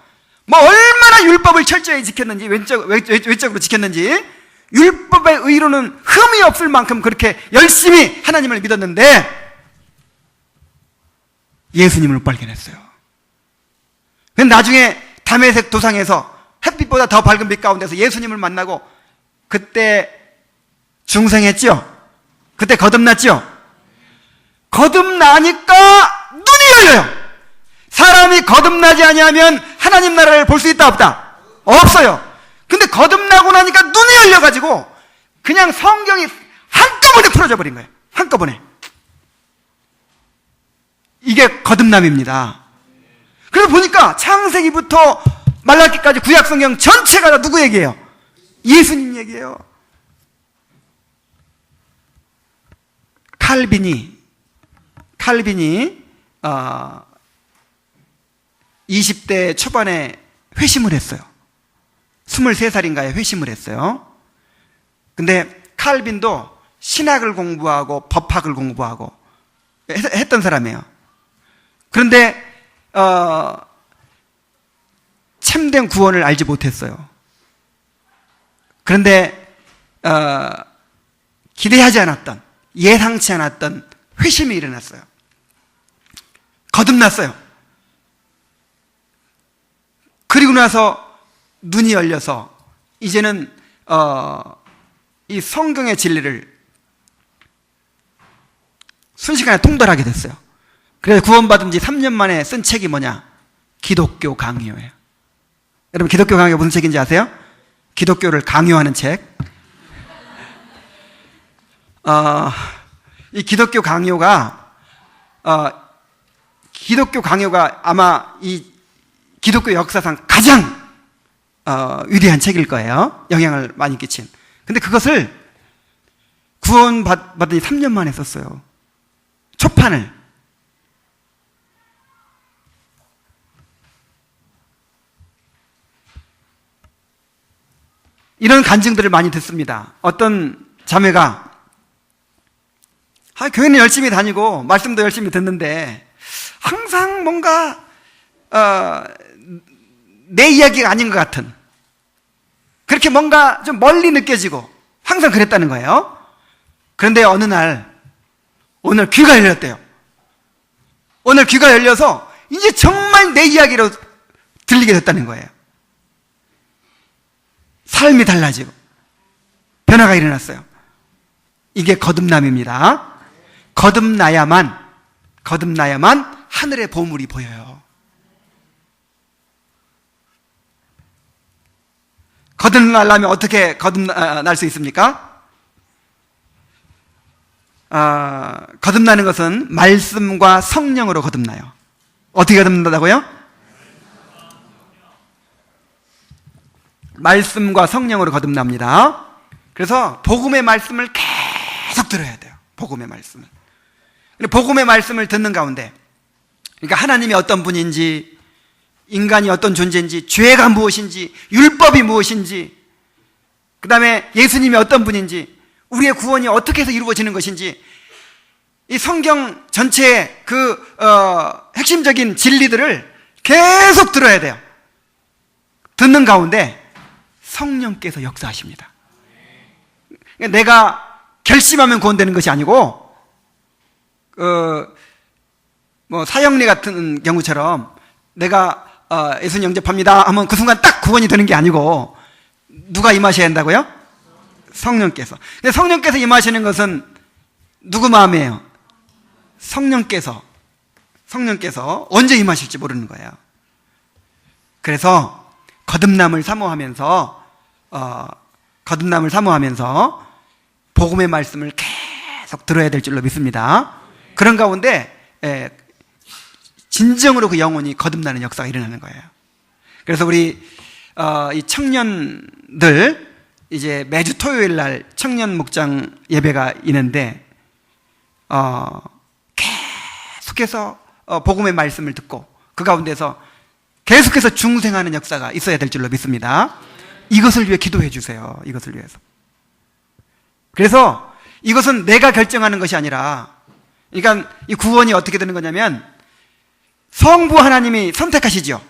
뭐 얼마나 율법을 철저히 지켰는지, 외적으로 지켰는지, 율법의 의로는 흠이 없을 만큼 그렇게 열심히 하나님을 믿었는데 예수님을 못 발견했어요. 나중에 다메섹 도상에서 햇빛보다 더 밝은 빛 가운데서 예수님을 만나고 그때 중생했죠? 그때 거듭났죠? 거듭나니까 눈이 열려요. 사람이 거듭나지 아니하면 하나님 나라를 볼 수 있다 없다? 없어요. 근데 거듭나고 나니까 눈이 열려가지고 그냥 성경이 한꺼번에 풀어져 버린 거예요. 한꺼번에. 이게 거듭남입니다. 그래서 보니까 창세기부터 말라기까지 구약 성경 전체가 다 누구 얘기예요? 예수님 얘기예요. 칼빈이 20대 초반에 회심을 했어요. 23살인가에 회심을 했어요. 근데 칼빈도 신학을 공부하고 법학을 공부하고 했던 사람이에요. 그런데 참된 구원을 알지 못했어요. 그런데 기대하지 않았던, 예상치 않았던 회심이 일어났어요. 거듭났어요. 그리고 나서 눈이 열려서 이제는 이 성경의 진리를 순식간에 통달하게 됐어요. 그래서 구원받은 지 3년 만에 쓴 책이 뭐냐? 기독교 강요예요. 여러분, 기독교 강요가 무슨 책인지 아세요? 기독교를 강요하는 책. 이 기독교 강요가 아마 이 기독교 역사상 가장 위대한 책일 거예요. 영향을 많이 끼친. 근데 그것을 구원받더니 3년 만에 썼어요. 초판을. 이런 간증들을 많이 듣습니다. 어떤 자매가 교회는 열심히 다니고 말씀도 열심히 듣는데 항상 뭔가 내 이야기가 아닌 것 같은, 그렇게 뭔가 좀 멀리 느껴지고 항상 그랬다는 거예요. 그런데 어느 날 오늘 귀가 열렸대요. 오늘 귀가 열려서 이제 정말 내 이야기로 들리게 됐다는 거예요. 삶이 달라지고 변화가 일어났어요. 이게 거듭남입니다. 거듭나야만 하늘의 보물이 보여요. 거듭나려면 어떻게 거듭날 수 있습니까? 거듭나는 것은 말씀과 성령으로 거듭나요. 어떻게 거듭난다고요? 말씀과 성령으로 거듭납니다. 그래서 복음의 말씀을 계속 들어야 돼요. 복음의 말씀을. 복음의 말씀을 듣는 가운데, 그러니까 하나님이 어떤 분인지, 인간이 어떤 존재인지, 죄가 무엇인지, 율법이 무엇인지, 그 다음에 예수님이 어떤 분인지, 우리의 구원이 어떻게 해서 이루어지는 것인지, 이 성경 전체의 핵심적인 진리들을 계속 들어야 돼요. 듣는 가운데 성령께서 역사하십니다. 내가 결심하면 구원되는 것이 아니고, 사형리 같은 경우처럼 내가 예수님 영접합니다 하면 그 순간 딱 구원이 되는 게 아니고, 누가 임하셔야 한다고요? 성령께서. 근데 성령께서 임하시는 것은 누구 마음이에요? 성령께서 언제 임하실지 모르는 거예요. 그래서 거듭남을 사모하면서 복음의 말씀을 계속 들어야 될 줄로 믿습니다. 그런 가운데 진정으로 그 영혼이 거듭나는 역사가 일어나는 거예요. 그래서 우리 이 청년들 이제 매주 토요일 날 청년 목장 예배가 있는데 계속해서 복음의 말씀을 듣고 그 가운데서 계속해서 중생하는 역사가 있어야 될 줄로 믿습니다. 이것을 위해 기도해 주세요. 이것을 위해서. 그래서 이것은 내가 결정하는 것이 아니라, 그러니까 이 구원이 어떻게 되는 거냐면 성부 하나님이 선택하시죠.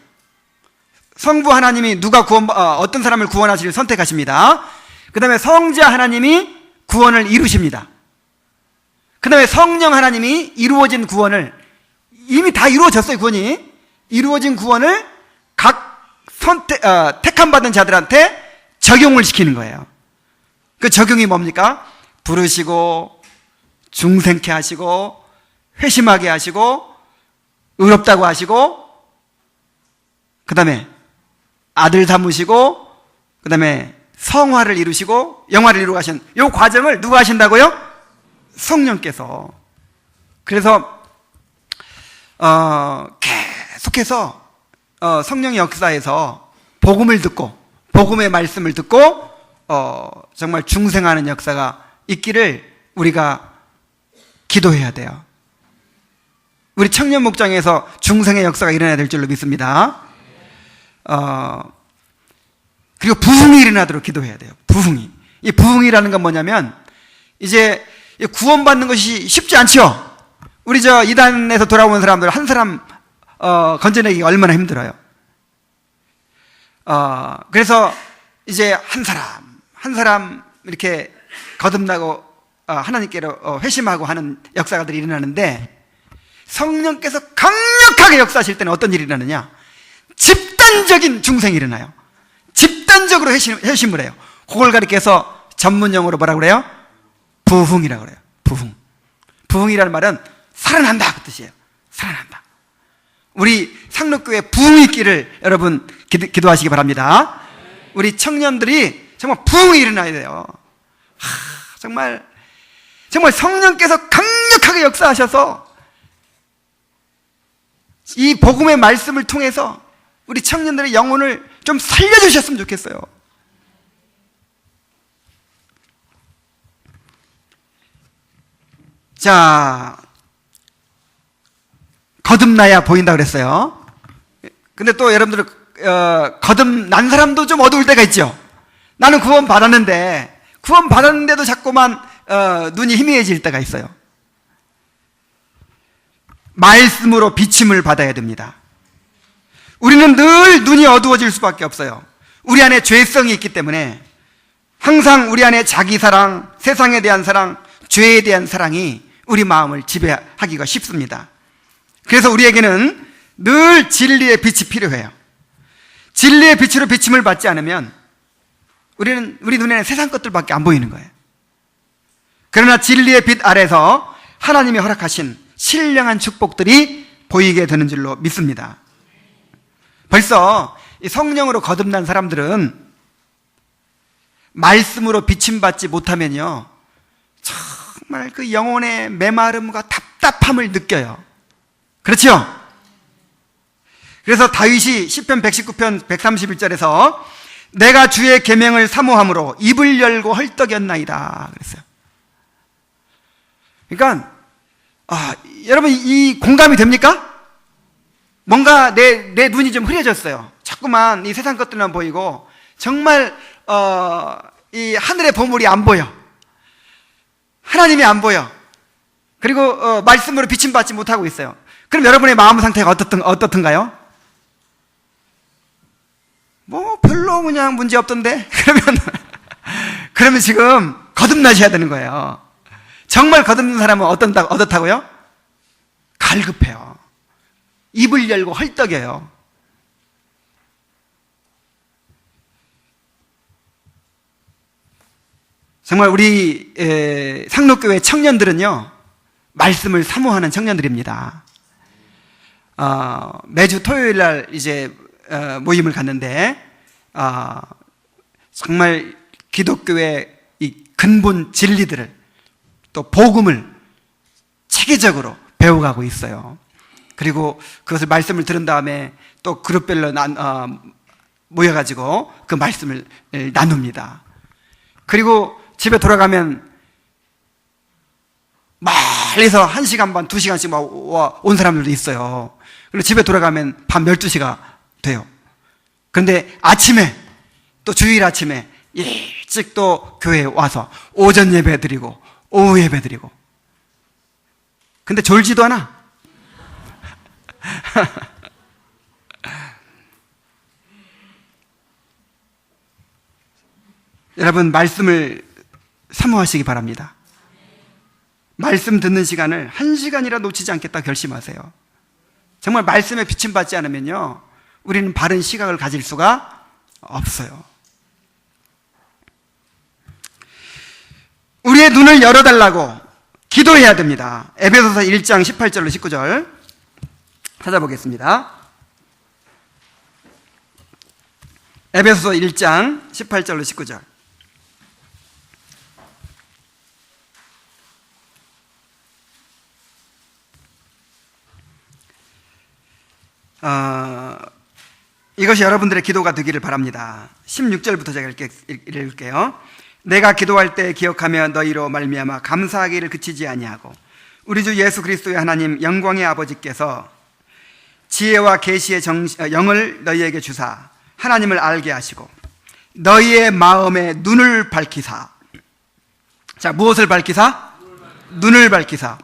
성부 하나님이 어떤 사람을 구원하시기를 선택하십니다. 그 다음에 성자 하나님이 구원을 이루십니다. 그 다음에 성령 하나님이 이루어진 구원을, 이미 다 이루어졌어요. 구원이 이루어진 구원을 각 택함받은 자들한테 적용을 시키는 거예요. 그 적용이 뭡니까? 부르시고 중생케 하시고 회심하게 하시고 의롭다고 하시고, 그 다음에 아들 삼으시고, 그 다음에 성화를 이루시고 영화를 이루고 하신 이 과정을 누가 하신다고요? 성령께서. 그래서 계속해서 성령의 역사에서 복음을 듣고 복음의 말씀을 듣고 정말 중생하는 역사가 있기를 우리가 기도해야 돼요. 우리 청년 목장에서 중생의 역사가 일어나야 될 줄로 믿습니다. 그리고 부흥이 일어나도록 기도해야 돼요. 부흥이. 이 부흥이라는 건 뭐냐면 이제 구원받는 것이 쉽지 않죠. 우리 이단에서 돌아오는 사람들 한 사람 건져내기 얼마나 힘들어요. 그래서 이제 한 사람 이렇게 거듭나고 하나님께로 회심하고 하는 역사들이 일어나는데, 성령께서 강력하게 역사하실 때는 어떤 일이 일어나느냐? 집단적인 중생이 일어나요. 집단적으로 회심을 해요. 그걸 가리켜서 전문용어로 뭐라고 그래요? 부흥이라고 그래요. 부흥이라는 말은 살아난다 그 뜻이에요. 살아난다. 우리 상록교회 부흥이 있기를 여러분 기도하시기 바랍니다. 우리 청년들이 정말 부흥이 일어나야 돼요. 정말 성령께서 강력하게 역사하셔서 이 복음의 말씀을 통해서 우리 청년들의 영혼을 좀 살려주셨으면 좋겠어요. 자, 거듭나야 보인다 그랬어요. 근데 또 여러분들 거듭난 사람도 좀 어두울 때가 있죠. 나는 구원 받았는데도 자꾸만 눈이 희미해질 때가 있어요. 말씀으로 비침을 받아야 됩니다. 우리는 늘 눈이 어두워질 수밖에 없어요. 우리 안에 죄성이 있기 때문에 항상 우리 안에 자기 사랑, 세상에 대한 사랑, 죄에 대한 사랑이 우리 마음을 지배하기가 쉽습니다. 그래서 우리에게는 늘 진리의 빛이 필요해요. 진리의 빛으로 비침을 받지 않으면 우리 눈에는 세상 것들밖에 안 보이는 거예요. 그러나 진리의 빛 아래서 하나님이 허락하신 신령한 축복들이 보이게 되는 줄로 믿습니다. 벌써 이 성령으로 거듭난 사람들은 말씀으로 비침받지 못하면요, 정말 그 영혼의 메마름과 답답함을 느껴요. 그렇죠? 그래서 다윗이 시편 119편 131절에서 내가 주의 계명을 사모함으로 입을 열고 헐떡였나이다 그랬어요. 그러니까 여러분 이 공감이 됩니까? 뭔가 내 눈이 좀 흐려졌어요. 자꾸만 이 세상 것들만 보이고 정말 이 하늘의 보물이 안 보여. 하나님이 안 보여. 그리고 말씀으로 비침받지 못하고 있어요. 그럼 여러분의 마음 상태가 어떻든가요? 뭐 별로 그냥 문제 없던데? 그러면 지금 거듭나셔야 되는 거예요. 정말 거듭난 사람은 어떻다고요? 갈급해요. 입을 열고 헐떡여요. 정말 우리 상록교회 청년들은요, 말씀을 사모하는 청년들입니다. 매주 토요일 날 이제 모임을 갖는데 정말 기독교의 이 근본 진리들을 또 복음을 체계적으로 배워가고 있어요. 그리고 그것을 말씀을 들은 다음에 또 그룹별로 모여가지고 그 말씀을 나눕니다. 그리고 집에 돌아가면 멀리서 1시간 반, 2시간씩 온 사람들도 있어요. 그리고 집에 돌아가면 밤 12시가 돼요. 그런데 아침에, 또 주일 아침에 일찍 또 교회에 와서 오전 예배 드리고, 오후 예배 드리고. 근데 졸지도 않아. 여러분, 말씀을 사모하시기 바랍니다. 말씀 듣는 시간을 1시간이라 놓치지 않겠다 결심하세요. 정말 말씀에 비침받지 않으면요, 우리는 바른 시각을 가질 수가 없어요. 우리의 눈을 열어달라고 기도해야 됩니다. 에베소서 1장 18절로 19절 찾아보겠습니다. 에베소서 1장 18절로 19절. 이것이 여러분들의 기도가 되기를 바랍니다. 16절부터 제가 읽을게요. 내가 기도할 때 기억하며 너희로 말미암아 감사하기를 그치지 아니하고 우리 주 예수 그리스도의 하나님 영광의 아버지께서 지혜와 계시의 영을 너희에게 주사 하나님을 알게 하시고 너희의 마음의 눈을 밝히사. 자, 무엇을 밝히사? 눈을 밝히사.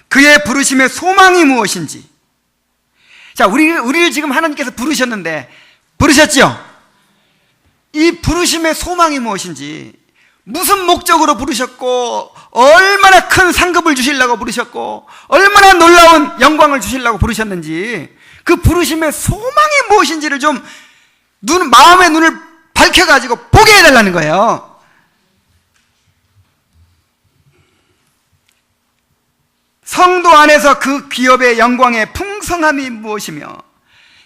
그의 부르심의 소망이 무엇인지. 자, 우리를 지금 하나님께서 부르셨죠? 이 부르심의 소망이 무엇인지, 무슨 목적으로 부르셨고, 얼마나 큰 상급을 주시려고 부르셨고, 얼마나 놀라운 영광을 주시려고 부르셨는지, 그 부르심의 소망이 무엇인지를 좀 마음의 눈을 밝혀가지고 보게 해달라는 거예요. 성도 안에서 그 기업의 영광의 풍성함이 무엇이며,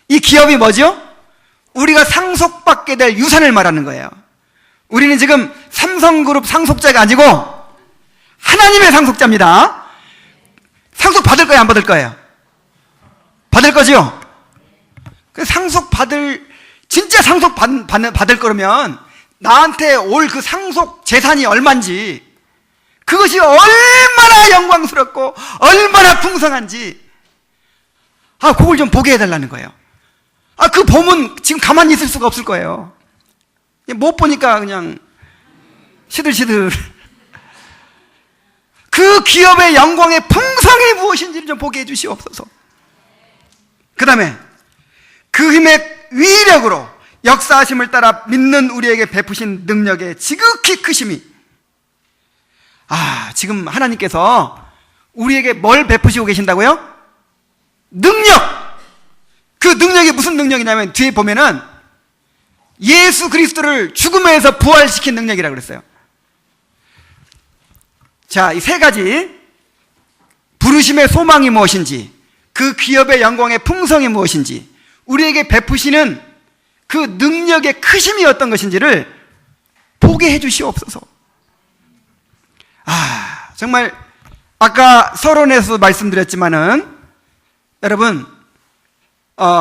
이 기업이 뭐죠? 우리가 상속받게 될 유산을 말하는 거예요. 우리는 지금 삼성그룹 상속자가 아니고 하나님의 상속자입니다. 상속 받을 거예요, 안 받을 거예요? 받을 거죠? 진짜 상속 받을 거라면 나한테 올 그 상속 재산이 얼마인지, 그것이 얼마나 영광스럽고 얼마나 풍성한지, 그걸 좀 보게 해달라는 거예요. 그 보면 지금 가만히 있을 수가 없을 거예요. 못 보니까 그냥 시들시들. 그 기업의 영광의 풍성이 무엇인지를 좀 보게 해주시옵소서. 그 다음에 그 힘의 위력으로 역사하심을 따라 믿는 우리에게 베푸신 능력의 지극히 크심이. 지금 하나님께서 우리에게 뭘 베푸시고 계신다고요? 능력! 그 능력이 무슨 능력이냐면 뒤에 보면은 예수 그리스도를 죽음에서 부활시킨 능력이라고 그랬어요. 자, 이 세 가지, 부르심의 소망이 무엇인지, 그 기업의 영광의 풍성이 무엇인지, 우리에게 베푸시는 그 능력의 크심이 어떤 것인지를 보게 해주시옵소서. 정말 아까 서론에서 말씀드렸지만은 여러분,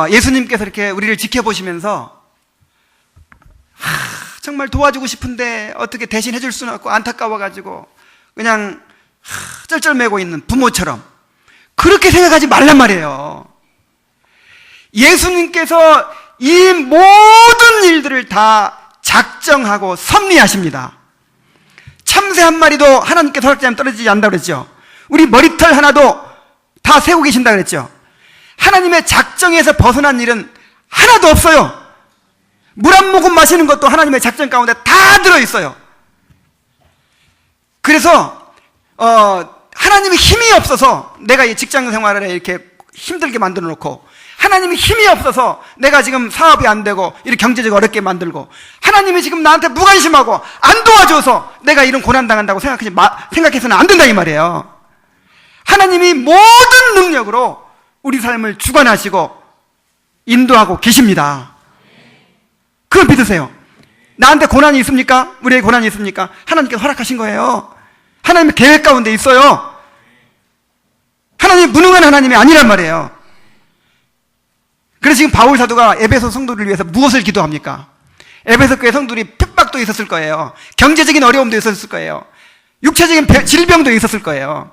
예수님께서 이렇게 우리를 지켜보시면서 정말 도와주고 싶은데 어떻게 대신 해줄 수는 없고 안타까워가지고 그냥 쩔쩔매고 있는 부모처럼 그렇게 생각하지 말란 말이에요. 예수님께서 이 모든 일들을 다 작정하고 섭리하십니다. 참새 한 마리도 하나님께서 허락하면 떨어지지 않는다고 그랬죠. 우리 머리털 하나도 다 세고 계신다 그랬죠. 하나님의 작정에서 벗어난 일은 하나도 없어요. 물 한 모금 마시는 것도 하나님의 작정 가운데 다 들어있어요. 그래서 하나님의 힘이 없어서 내가 이 직장 생활에 이렇게 힘들게 만들어 놓고, 하나님이 힘이 없어서 내가 지금 사업이 안 되고 이렇게 경제적으로 어렵게 만들고, 하나님이 지금 나한테 무관심하고 안 도와줘서 내가 이런 고난당한다고 생각해서는 안 된다 이 말이에요. 하나님이 모든 능력으로 우리 삶을 주관하시고 인도하고 계십니다. 그걸 믿으세요. 나한테 고난이 있습니까? 우리에게 고난이 있습니까? 하나님께서 허락하신 거예요. 하나님의 계획 가운데 있어요. 하나님이 무능한 하나님이 아니란 말이에요. 그래서 지금 바울 사도가 에베소 성도를 위해서 무엇을 기도합니까? 에베소 교회 성도들이 핍박도 있었을 거예요. 경제적인 어려움도 있었을 거예요. 육체적인 질병도 있었을 거예요.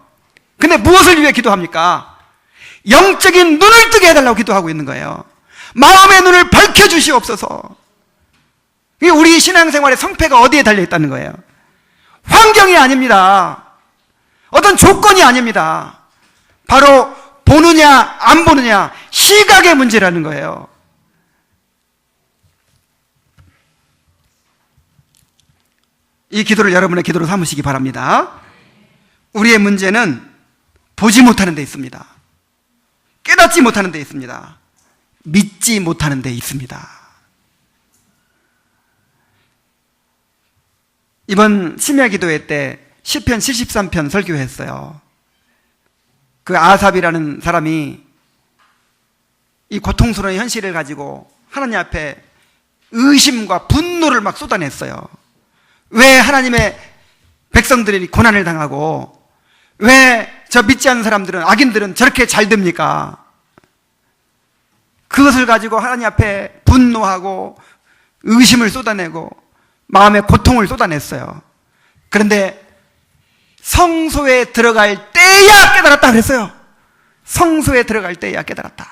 근데 무엇을 위해 기도합니까? 영적인 눈을 뜨게 해달라고 기도하고 있는 거예요. 마음의 눈을 밝혀주시옵소서. 우리 신앙생활의 성패가 어디에 달려있다는 거예요? 환경이 아닙니다. 어떤 조건이 아닙니다. 바로 보느냐 안 보느냐, 시각의 문제라는 거예요. 이 기도를 여러분의 기도로 삼으시기 바랍니다. 우리의 문제는 보지 못하는 데 있습니다. 깨닫지 못하는 데 있습니다. 믿지 못하는 데 있습니다. 이번 심야 기도회 때 시편 73편 설교했어요. 그 아삽이라는 사람이 이 고통스러운 현실을 가지고 하나님 앞에 의심과 분노를 막 쏟아냈어요. 왜 하나님의 백성들이 고난을 당하고, 왜 저 믿지 않는 사람들은, 악인들은 저렇게 잘 됩니까? 그것을 가지고 하나님 앞에 분노하고 의심을 쏟아내고 마음의 고통을 쏟아냈어요. 그런데 성소에 들어갈 때야 깨달았다 그랬어요. 성소에 들어갈 때야 깨달았다.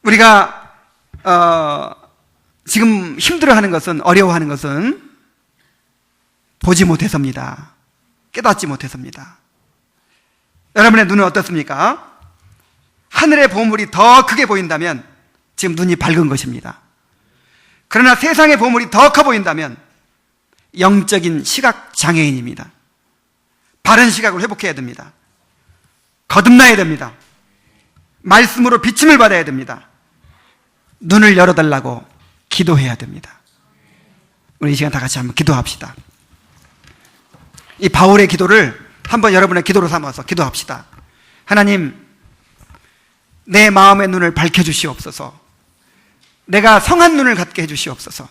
우리가 지금 힘들어하는 것은, 어려워하는 것은 보지 못해서입니다. 깨닫지 못해서입니다. 여러분의 눈은 어떻습니까? 하늘의 보물이 더 크게 보인다면 지금 눈이 밝은 것입니다. 그러나 세상의 보물이 더 커 보인다면 영적인 시각 장애인입니다. 바른 시각을 회복해야 됩니다. 거듭나야 됩니다. 말씀으로 비침을 받아야 됩니다. 눈을 열어달라고 기도해야 됩니다. 우리 이 시간 다 같이 한번 기도합시다. 이 바울의 기도를 한번 여러분의 기도로 삼아서 기도합시다. 하나님, 내 마음의 눈을 밝혀주시옵소서. 내가 성한 눈을 갖게 해주시옵소서.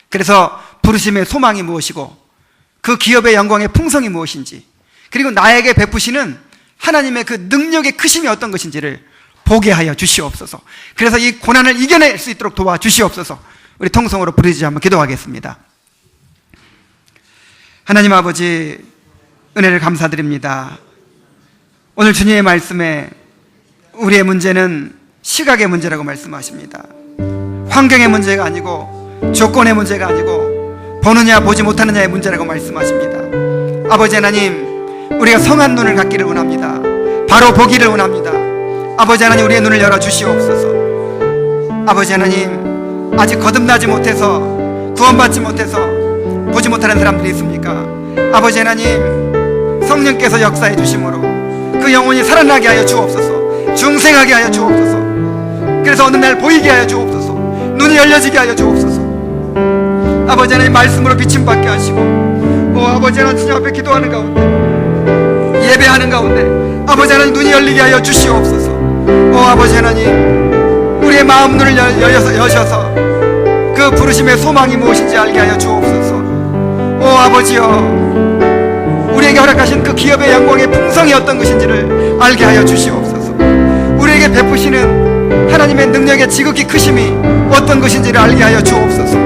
그래서 부르심의 소망이 무엇이고 그 기업의 영광의 풍성이 무엇인지, 그리고 나에게 베푸시는 하나님의 그 능력의 크심이 어떤 것인지를 보게 하여 주시옵소서. 그래서 이 고난을 이겨낼 수 있도록 도와주시옵소서. 우리 통성으로 부르짖어 한번 기도하겠습니다. 하나님 아버지, 은혜를 감사드립니다. 오늘 주님의 말씀에 우리의 문제는 시각의 문제라고 말씀하십니다. 환경의 문제가 아니고, 조건의 문제가 아니고, 보느냐 보지 못하느냐의 문제라고 말씀하십니다. 아버지 하나님, 우리가 성한 눈을 갖기를 원합니다. 바로 보기를 원합니다. 아버지 하나님, 우리의 눈을 열어주시옵소서. 아버지 하나님, 아직 거듭나지 못해서, 구원받지 못해서 보지 못하는 사람들이 있습니까? 아버지 하나님, 성령께서 역사해 주심으로 그 영혼이 살아나게 하여 주옵소서. 중생하게 하여 주옵소서. 그래서 어느 날 보이게 하여 주옵소서. 눈이 열려지게 하여 주옵소서. 아버지 하나님, 말씀으로 비침받게 하시고, 아버지 하나님, 주님 앞에 기도하는 가운데, 예배하는 가운데 아버지 하나님, 눈이 열리게 하여 주시옵소서. 아버지 하나님, 우리의 마음 눈을 여셔서 그 부르심의 소망이 무엇인지 알게 하여 주옵소서. 아버지여, 우리에게 허락하신 그 기업의 영광의 풍성이 어떤 것인지를 알게 하여 주시옵소서. 우리에게 베푸시는 하나님의 능력의 지극히 크심이 어떤 것인지를 알게 하여 주옵소서.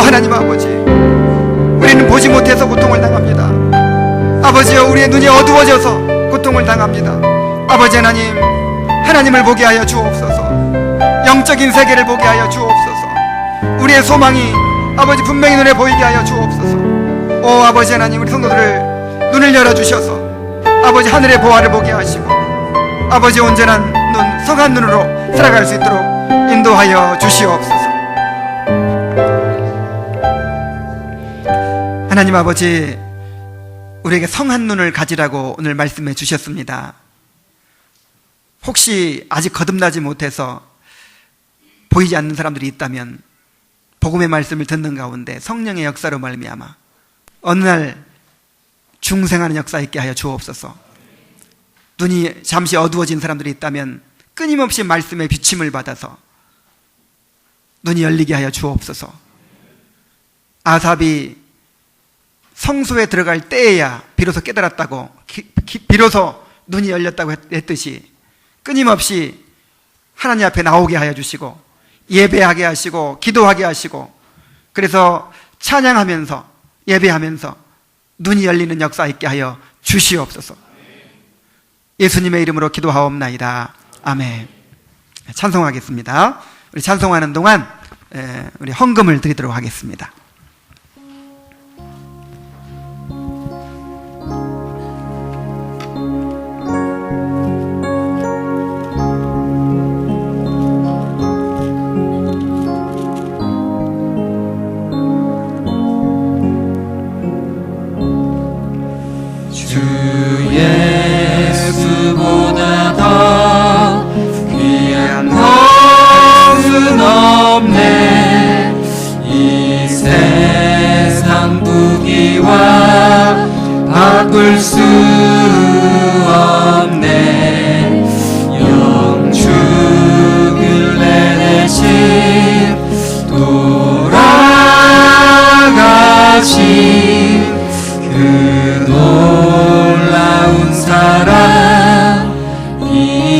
하나님 아버지, 우리는 보지 못해서 고통을 당합니다. 아버지여, 우리의 눈이 어두워져서 고통을 당합니다. 아버지 하나님, 하나님을 보게 하여 주옵소서. 영적인 세계를 보게 하여 주옵소서. 우리의 소망이 아버지 분명히 눈에 보이게 하여 주옵소서. 아버지 하나님, 우리 성도들을 눈을 열어주셔서 아버지 하늘의 보화를 보게 하시고 아버지 온전한 눈, 성한 눈으로 살아갈 수 있도록 인도하여 주시옵소서. 하나님 아버지, 우리에게 성한 눈을 가지라고 오늘 말씀해 주셨습니다. 혹시 아직 거듭나지 못해서 보이지 않는 사람들이 있다면 복음의 말씀을 듣는 가운데 성령의 역사로 말미암아 어느 날 중생하는 역사 있게 하여 주옵소서. 눈이 잠시 어두워진 사람들이 있다면 끊임없이 말씀의 비침을 받아서 눈이 열리게 하여 주옵소서. 아삽이 성소에 들어갈 때에야 비로소 깨달았다고, 비로소 눈이 열렸다고 했듯이 끊임없이 하나님 앞에 나오게 하여 주시고 예배하게 하시고 기도하게 하시고, 그래서 찬양하면서 예배하면서 눈이 열리는 역사 있게 하여 주시옵소서. 예수님의 이름으로 기도하옵나이다. 아멘. 찬송하겠습니다. 우리 찬송하는 동안 우리 헌금을 드리도록 하겠습니다. 예수보다 더 귀한 것은 없네. 이 세상 부귀와 바꿀 수